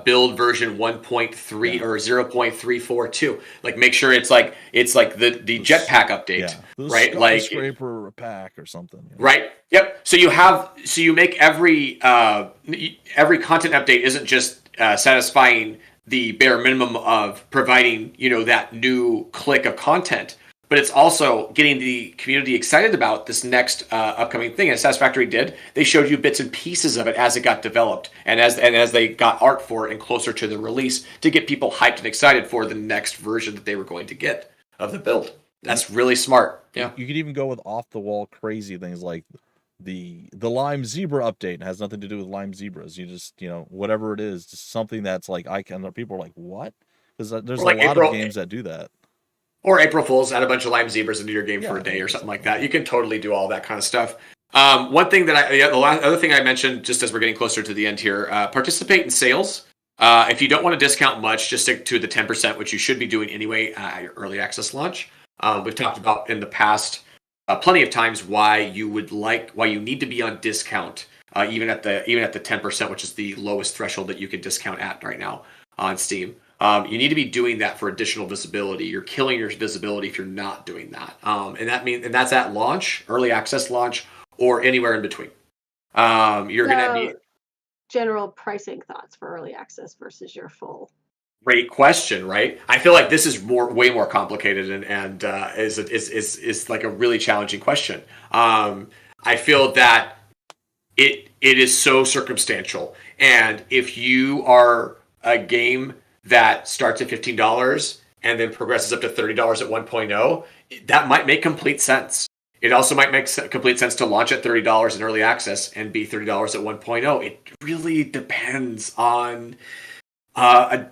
build version 1.3 or 0.342. Like make sure it's like the jetpack update, right? Like scraper pack or something. Right. Yep. So you make every content update isn't just satisfying the bare minimum of providing, that new click of content, but it's also getting the community excited about this next upcoming thing. And Satisfactory did. They showed you bits and pieces of it as it got developed, and as they got art for it and closer to the release to get people hyped and excited for the next version that they were going to get of the build. That's really smart. Yeah. You could even go with off the wall crazy things like the Lime Zebra update. It has nothing to do with Lime Zebras. You just, whatever it is, just something that's like people are like, what? Because there's like a lot of games that do that. Or April Fools, add a bunch of Lime Zebras into your game for a day or something like that. You can totally do all that kind of stuff. One thing that the other thing I mentioned, just as we're getting closer to the end here, participate in sales. If you don't want to discount much, just stick to the 10%, which you should be doing anyway at your early access launch. We've talked about in the past plenty of times why you need to be on discount, even at the 10%, which is the lowest threshold that you can discount at right now on Steam. You need to be doing that for additional visibility. You're killing your visibility if you're not doing that. And that's at launch, early access launch, or anywhere in between. You're going to be general pricing thoughts for early access versus your full. Great question, right? I feel like this is way more complicated and is like a really challenging question. I feel that it is so circumstantial, and if you are a game that starts at $15 and then progresses up to $30 at 1.0, that might make complete sense. It also might make complete sense to launch at $30 in early access and be $30 at 1.0. It really depends on a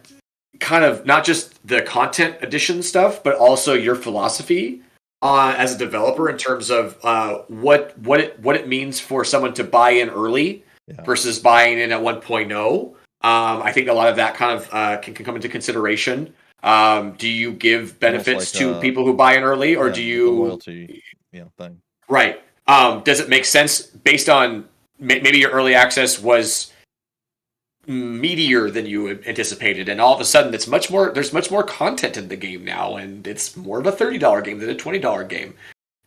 kind of not just the content addition stuff, but also your philosophy as a developer in terms of what it means for someone to buy in early versus buying in at 1.0. I think a lot of that kind of can come into consideration. Do you give benefits to people who buy in early, or do you the loyalty thing? Right. Does it make sense based on maybe your early access was meatier than you anticipated, and all of a sudden there's much more content in the game now, and it's more of a $30 game than a $20 game.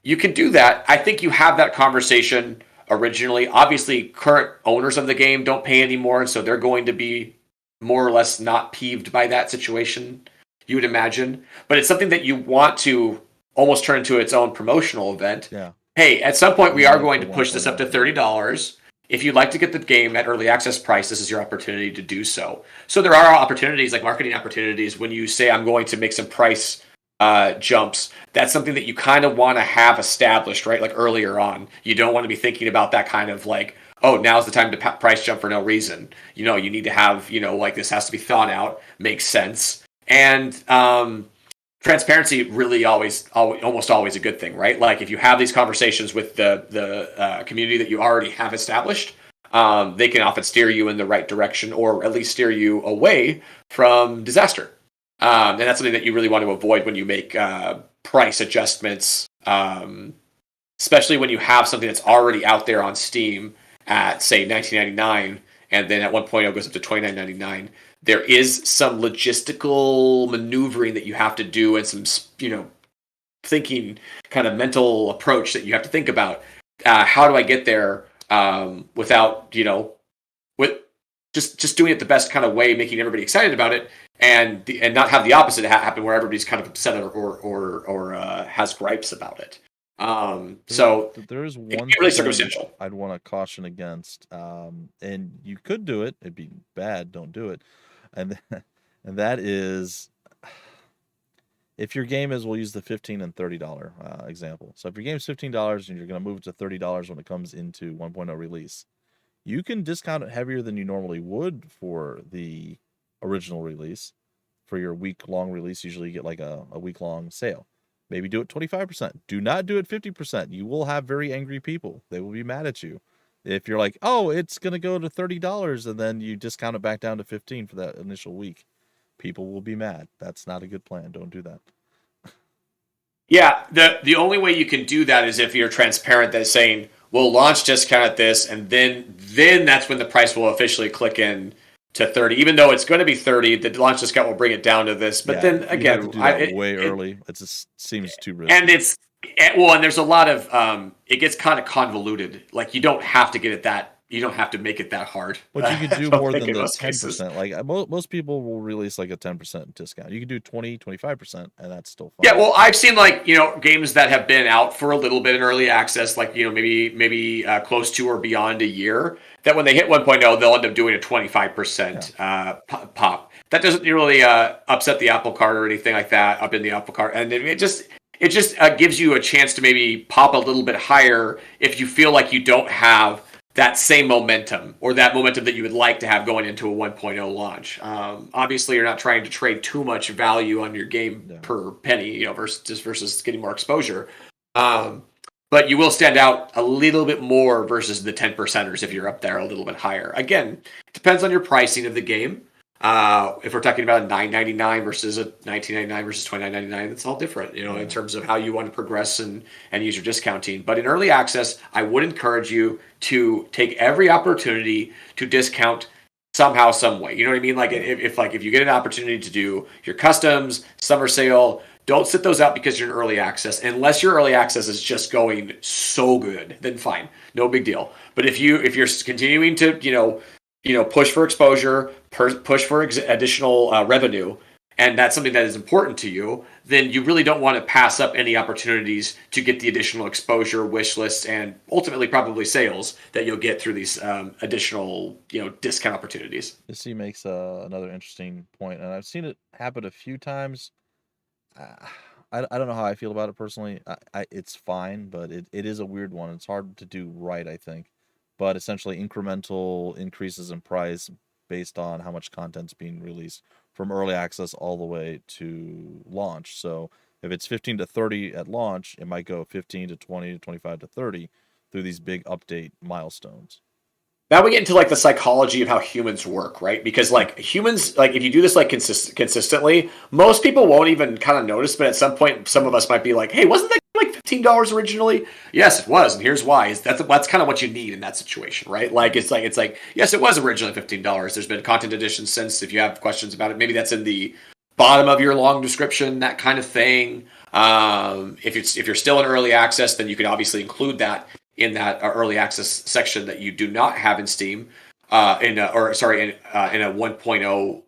You can do that. I think you have that conversation originally. Obviously, current owners of the game don't pay anymore, and so they're going to be more or less not peeved by that situation, you would imagine. But it's something that you want to almost turn into its own promotional event. Yeah. Hey, at some point we are going to push this up to $30. If you'd like to get the game at early access price, this is your opportunity to do so. So there are opportunities, like marketing opportunities, when you say, I'm going to make some price jumps. That's something that you kind of want to have established, right? Like earlier on. You don't want to be thinking about that kind of like, oh, now's the time to price jump for no reason. You know, you need to have, you know, like this has to be thought out, makes sense. And transparency really almost always a good thing, right? Like if you have these conversations with the community that you already have established, they can often steer you in the right direction, or at least steer you away from disaster. And that's something that you really want to avoid when you make price adjustments, especially when you have something that's already out there on Steam at, say, $19.99, and then at one point it goes up to $29.99. There is some logistical maneuvering that you have to do, and some, you know, thinking kind of mental approach that you have to think about. How do I get there without, you know, with just doing it the best kind of way, making everybody excited about it, and not have the opposite happen where everybody's kind of upset or has gripes about it. So there is one really circumstantial I'd want to caution against, and you could do it. It'd be bad. Don't do it. And that is, if your game is, we'll use the $15 and $30 example. So if your game's $15 and you're going to move it to $30 when it comes into 1.0 release, you can discount it heavier than you normally would for the original release. For your week-long release, usually you get like a week-long sale. Maybe do it 25%. Do not do it 50%. You will have very angry people. They will be mad at you. If you're like, oh, it's going to go to $30, and then you discount it back down to $15 for that initial week, people will be mad. That's not a good plan. Don't do that. Yeah, the only way you can do that is if you're transparent, that's saying, we'll launch discount at this, and then that's when the price will officially click in to 30. Even though it's going to be 30, the launch discount will bring it down to this. But then again, you have to do that way early. It just seems too risky. And and there's a lot of it gets kind of convoluted. Like you don't have to get it that. You don't have to make it that hard. But you could do more than the 10%. Like most people will release like a 10% discount. You can do 20, 25%, and that's still fine. Yeah, well, I've seen like, you know, games that have been out for a little bit in early access, like, you know, maybe close to or beyond a year, that when they hit 1.0, they'll end up doing a 25% pop. That doesn't really upset the apple cart or anything like that up in the apple cart. And it just gives you a chance to maybe pop a little bit higher if you feel like you don't have that same momentum, or that momentum that you would like to have going into a 1.0 launch. Obviously, you're not trying to trade too much value on your game per penny, you know, versus getting more exposure. But you will stand out a little bit more versus the 10%ers if you're up there a little bit higher. Again, it depends on your pricing of the game. If we're talking about a $9.99 versus a $19.99 versus $29.99, it's all different, you know, in terms of how you want to progress and use your discounting. But in early access, I would encourage you to take every opportunity to discount somehow, some way. You know what I mean? Like if you get an opportunity to do your customs, summer sale, don't sit those out because you're in early access. Unless your early access is just going so good, then fine, no big deal. But if you're continuing to, push for exposure, push for additional revenue, and that's something that is important to you, then you really don't want to pass up any opportunities to get the additional exposure, wish lists, and ultimately probably sales that you'll get through these additional, discount opportunities. This makes another interesting point, and I've seen it happen a few times. I don't know how I feel about it personally. It's fine, but it is a weird one. It's hard to do right, I think. But essentially incremental increases in price based on how much content's being released from early access all the way to launch. So if it's 15 to 30 at launch, it might go 15 to 20 to 25 to 30 through these big update milestones. Now we get into like the psychology of how humans work, right? Because like humans, like if you do this like consistently, most people won't even kind of notice, but at some point, some of us might be like, hey, wasn't that like $15 originally? Yes, it was, and here's why. That's kind of what you need in that situation, right? Like it's like yes, it was originally $15. There's been content additions since. If you have questions about it, maybe that's in the bottom of your long description, that kind of thing. If you're still in early access, then you can obviously include that in that early access section that you do not have in Steam, in a 1.0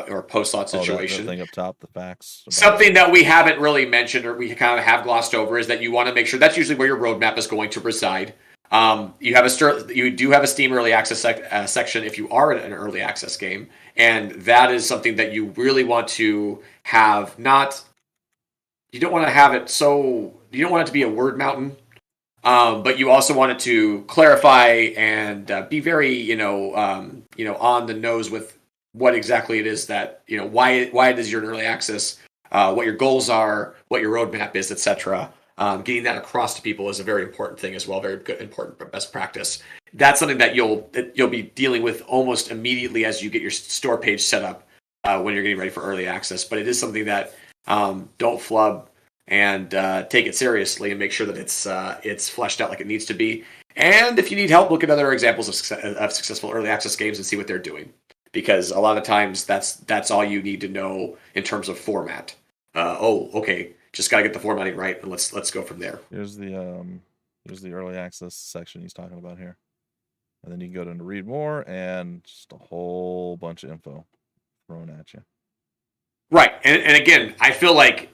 or post-launch situation. The thing up top, the facts. Something that we haven't really mentioned or we kind of have glossed over is that you want to make sure that's usually where your roadmap is going to reside. You do have a Steam early access section if you are in an early access game, and that is something that you really want to have. You don't want to have it you don't want it to be a word mountain, but you also want it to clarify and be very on the nose with what exactly it is that why it is you're in early access, what your goals are, what your roadmap is, etc. Getting that across to people is a very important thing as well. Very good, important best practice. That's something that you'll be dealing with almost immediately as you get your store page set up when you're getting ready for early access. But it is something that don't flub and take it seriously and make sure that it's fleshed out like it needs to be. And if you need help, look at other examples of successful early access games and see what they're doing, because a lot of times that's all you need to know in terms of format. Okay. Just got to get the formatting right, and let's go from there. Here's the early access section he's talking about here, and then you can go to read more, and just a whole bunch of info thrown at you. Right, and again, I feel like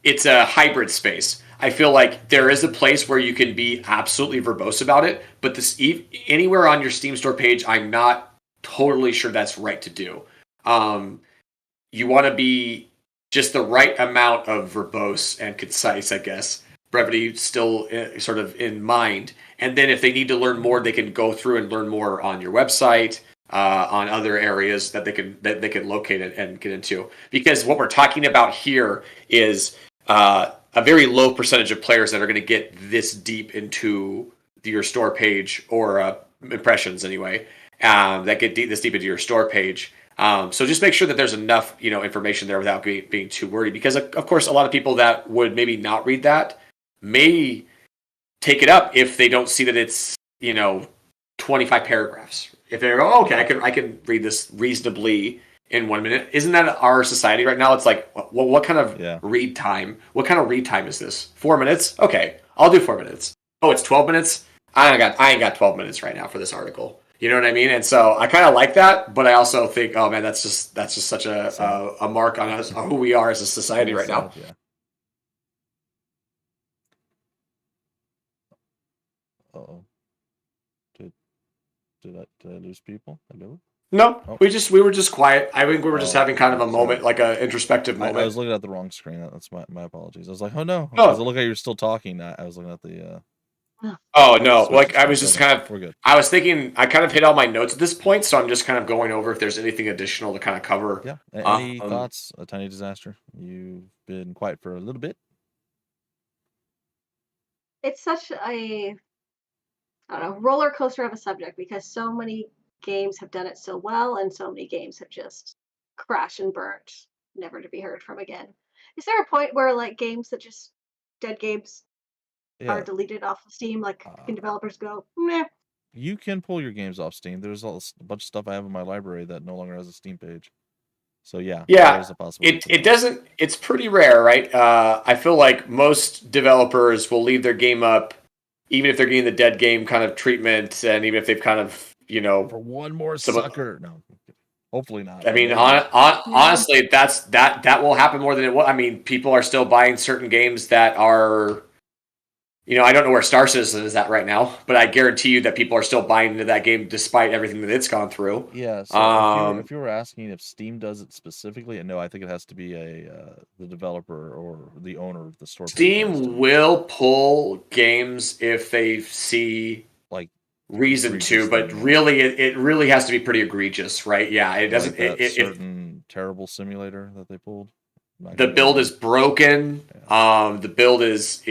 it's a hybrid space. I feel like there is a place where you can be absolutely verbose about it, but anywhere on your Steam store page, I'm not totally sure that's right to do. You want to be just the right amount of verbose and concise, I guess. Brevity still sort of in mind. And then if they need to learn more, they can go through and learn more on your website, on other areas that they can locate it and get into. Because what we're talking about here is a very low percentage of players that are going to get this deep into your store page, or impressions anyway, that get this deep into your store page. So just make sure that there's enough, information there without being too worried. Because of course, a lot of people that would maybe not read that may take it up if they don't see that it's 25 paragraphs. If they go, okay, I can read this reasonably in 1 minute. Isn't that our society right now? It's like, well, what kind of read time? What kind of read time is this? 4 minutes? Okay, I'll do 4 minutes. Oh, it's 12 minutes? I ain't got 12 minutes right now for this article. You know what I mean? And so I kind of like that, but I also think, oh man, that's just such a mark on us, on who we are as a society right now. Yeah. Uh-oh. Did I lose people? Hello? No, we were just quiet. I think we were just having kind of a moment, like an introspective moment. I was looking at the wrong screen. That's my apologies. I was like, oh no. I was looking at you were still talking. I was looking at the Oh no! Like I was just we're good. I was thinking I kind of hit all my notes at this point, so I'm just kind of going over if there's anything additional to kind of cover. Yeah. Any thoughts? A tiny disaster. You've been quiet for a little bit. It's such a roller coaster of a subject, because so many games have done it so well, and so many games have just crashed and burnt, never to be heard from again. Is there a point where like games that just dead games are deleted off of Steam? Like, can developers go, meh? You can pull your games off Steam. There's a bunch of stuff I have in my library that no longer has a Steam page. So yeah, there's a possibility. It doesn't. It's pretty rare, right? I feel like most developers will leave their game up, even if they're getting the dead game kind of treatment, and even if they've kind of for one more sucker. No, hopefully not. I mean, honestly, that will happen more than it will. I mean, people are still buying certain games that are. I don't know where Star Citizen is at right now, but I guarantee you that people are still buying into that game despite everything that it's gone through. Yeah. So if you were asking if Steam does it specifically, and no, I think it has to be the developer or the owner of the store. Steam will pull games if they see like reason to, but really, it really has to be pretty egregious, right? Yeah, it doesn't. Like that certain terrible simulator that they pulled. The build is broken. The build is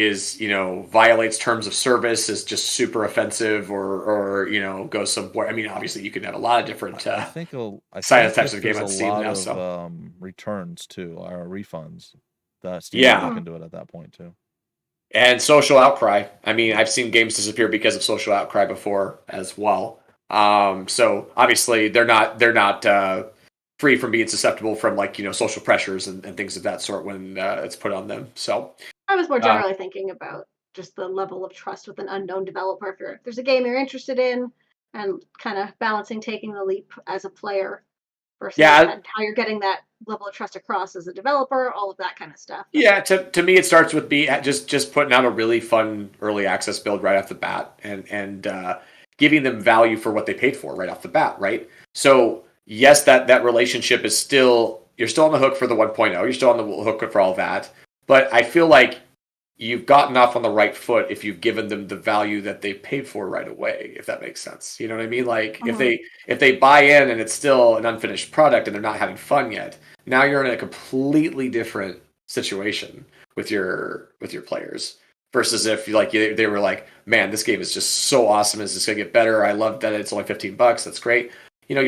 violates terms of service, is just super offensive, or goes somewhere. I mean, obviously you can have a lot of different I think types of game on Steam now. Returns too, or refunds. Steam can do it at that point too. And social outcry. I mean, I've seen games disappear because of social outcry before as well. So obviously they're not free from being susceptible from like social pressures and things of that sort when it's put on them. So I was more uh, generally thinking about just the level of trust with an unknown developer. If there's a game you're interested in, and kind of balancing taking the leap as a player versus yeah, how you're getting that level of trust across as a developer, all of that kind of stuff. yeah. To me, it starts with just putting out a really fun early access build right off the bat and giving them value for what they paid for right off the bat. Right. So yes, that relationship is still you're still on the hook for the 1.0. You're still on the hook for all that. But I feel like you've gotten off on the right foot if you've given them the value that they paid for right away, if that makes sense. You know what I mean? Like if they buy in and it's still an unfinished product and they're not having fun yet, now you're in a completely different situation with your players versus if they were like, man, this game is just so awesome. It's just gonna get better. I love that it's only $15. That's great. You're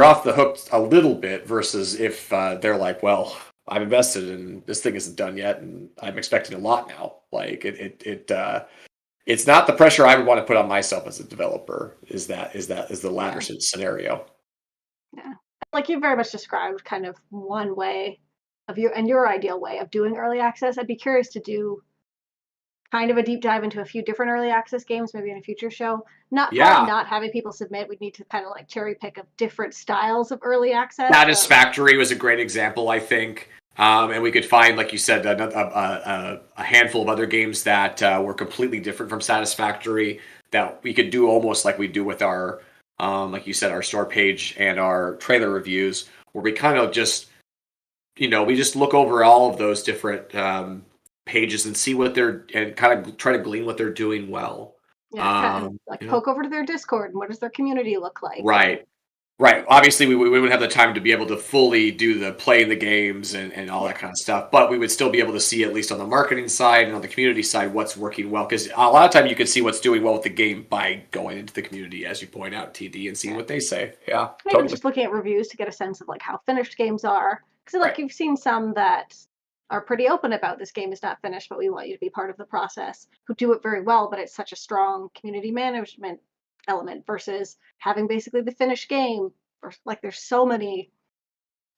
off the hook a little bit versus if they're like, well, I've invested and this thing isn't done yet, and I'm expecting a lot now. Like it's not the pressure I would want to put on myself as a developer. Is the latter scenario? Yeah, like you very much described, kind of one way of your ideal way of doing early access. I'd be curious to do kind of a deep dive into a few different early access games, maybe in a future show. Probably Yeah, not having people submit. We'd need to kind of like cherry pick of different styles of early access. Satisfactory was a great example, I think. And we could find, like you said, a handful of other games that were completely different from Satisfactory that we could do almost like we do with our, like you said, our store page and our trailer reviews, where we kind of just, we just look over all of those different pages and see and kind of try to glean what they're doing well. Yeah, kind of like poke over to their Discord and what does their community look like? Right. Right. Obviously, we wouldn't have the time to be able to fully do the playing the games and all that kind of stuff, but we would still be able to see, at least on the marketing side and on the community side, what's working well. Because a lot of time you can see what's doing well with the game by going into the community, as you point out, TD, and seeing what they say. Yeah, Maybe totally. just looking at reviews to get a sense of like how finished games are. Because like you've seen some that are pretty open about this game is not finished, but we want you to be part of the process, who do it very well, but it's such a strong community management element versus having basically the finished game. Or like there's so many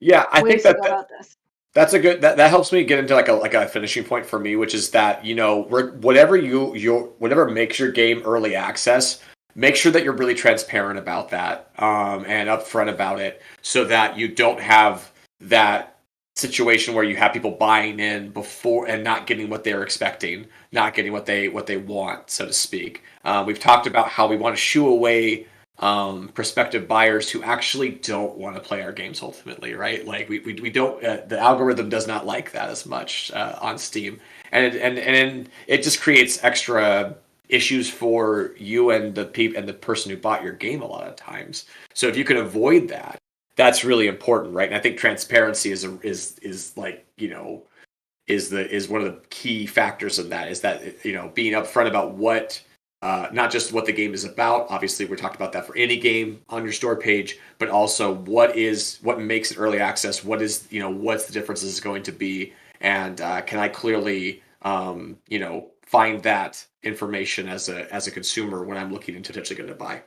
Yeah, I ways think to go about this. that's a good that helps me get into like a finishing point for me, which is that whatever makes your game early access, make sure that you're really transparent about that and upfront about it, so that you don't have that situation where you have people buying in before and not getting what they're expecting, not getting what they want, so to speak. We've talked about how we want to shoo away prospective buyers who actually don't want to play our games ultimately, right? Like we don't the algorithm does not like that as much on Steam, and it just creates extra issues for you and the person who bought your game a lot of times. So if you can avoid that, that's really important, right? And I think transparency is like is one of the key factors in that, is that being upfront about what not just what the game is about. Obviously, we talked about that for any game on your store page, but also what makes it early access. What's the differences going to be, and can I clearly find that information as a consumer when I'm looking into potentially going to buy.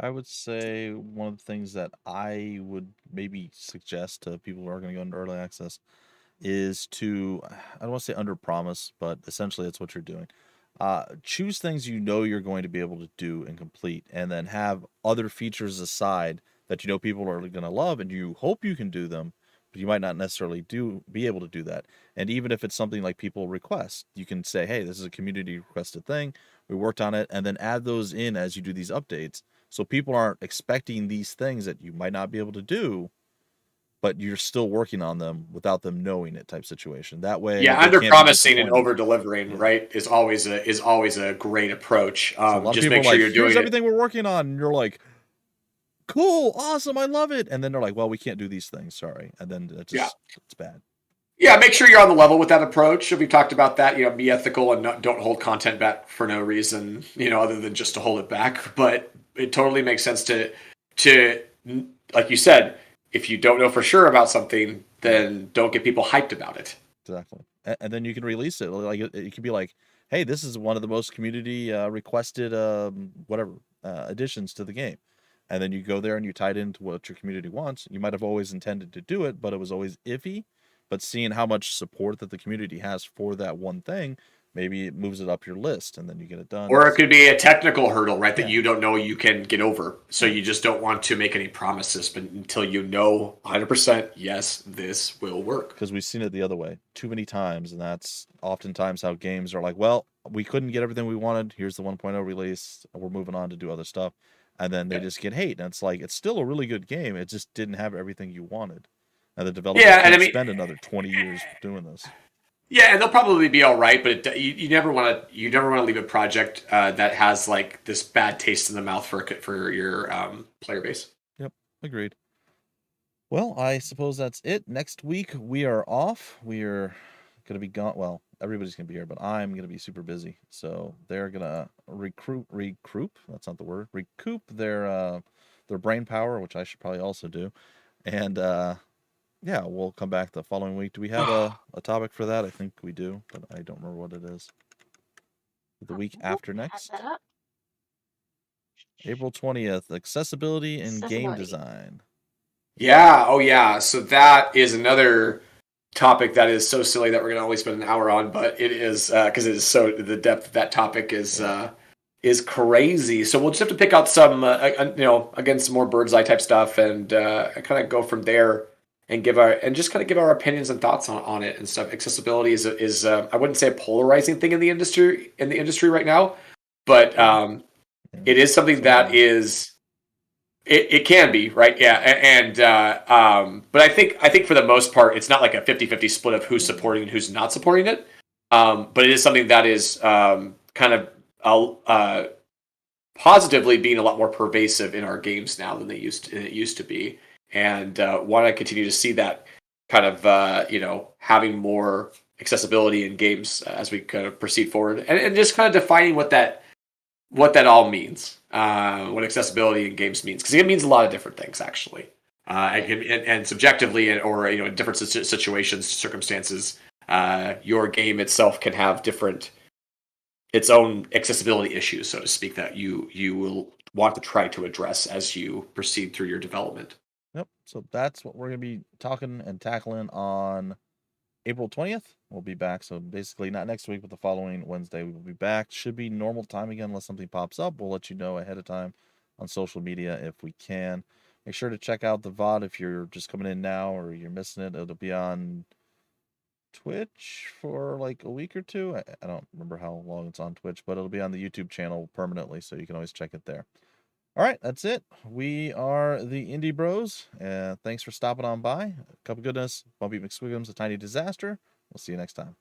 I would say one of the things that I would maybe suggest to people who are going to go into early access is to, I don't want to say under promise, but essentially it's what you're doing. Choose things you're going to be able to do and complete, and then have other features aside that people are going to love, and you hope you can do them, but you might not necessarily be able to do that. And even if it's something like people request, you can say, hey, this is a community requested thing, we worked on it, and then add those in as you do these updates, so people aren't expecting these things that you might not be able to do, but you're still working on them without them knowing it, type situation. That way, Yeah, they under can't be promising and disappointed. over delivering, right, is always a great approach. So a lot of Just people make are sure like, you're doing here's it. everything we're working on, and you're like, cool, awesome, I love it. And then they're like, well, we can't do these things, sorry. And then it's bad. Yeah, make sure you're on the level with that approach. We talked about that. Be ethical and don't hold content back for no reason, other than just to hold it back. But it totally makes sense to like you said, if you don't know for sure about something, then don't get people hyped about it. Exactly. and then you can release it. Like it could be like, hey, this is one of the most community requested whatever additions to the game, and then you go there and you tie it into what your community wants. You might have always intended to do it, but it was always iffy. But seeing how much support that the community has for that one thing, maybe it moves it up your list, and then you get it done. Or it could be a technical hurdle, right, that Yeah. you don't know you can get over. So you just don't want to make any promises, but until you know 100%, yes, this will work. Because we've seen it the other way too many times, and that's oftentimes how games are like, well, we couldn't get everything we wanted. Here's the 1.0 release. We're moving on to do other stuff. And then they just get hate. And it's like, it's still a really good game. It just didn't have everything you wanted. And the developers can't spend another 20 years doing this. Yeah, and they'll probably be all right, but you never want to leave a project that has like this bad taste in the mouth for your player base. Yep, agreed. Well, I suppose that's it. Next week we are off. We are going to be gone. Well, everybody's going to be here, but I'm going to be super busy. So they're going to recoup. That's not the word. Recoup their brain power, which I should probably also do. And yeah, we'll come back the following week. Do we have a topic for that? I think we do, but I don't remember what it is. The week after next? April 20th, accessibility and game design. Yeah, oh yeah. So that is another topic that is so silly that we're going to only spend an hour on, but it is because it is so, the depth of that topic is crazy. So we'll just have to pick out some, again, some more bird's eye type stuff and kind of go from there. And give our opinions and thoughts on it and stuff. Accessibility is I wouldn't say a polarizing thing in the industry right now, but it is something that is it can be, right? Yeah, and but I think for the most part it's not like a 50-50 split of who's supporting and who's not supporting it. But it is something that is kind of positively being a lot more pervasive in our games now than it used to be. And want to continue to see that kind of, having more accessibility in games as we kind of proceed forward, and just kind of defining what that all means, what accessibility in games means, because it means a lot of different things actually, and subjectively, or in different situations, circumstances, your game itself can have its own accessibility issues, so to speak, that you will want to try to address as you proceed through your development. Yep. So that's what we're going to be talking and tackling on April 20th. We'll be back. So basically not next week, but the following Wednesday we will be back. Should be normal time again unless something pops up. We'll let you know ahead of time on social media if we can. Make sure to check out the VOD if you're just coming in now or you're missing it. It'll be on Twitch for like a week or two. I don't remember how long it's on Twitch, but it'll be on the YouTube channel permanently, so you can always check it there. All right, that's it. We are the Indie Bros. Thanks for stopping on by. Cupogoodness, Bumpy McSquigums, A Tiny Disaster. We'll see you next time.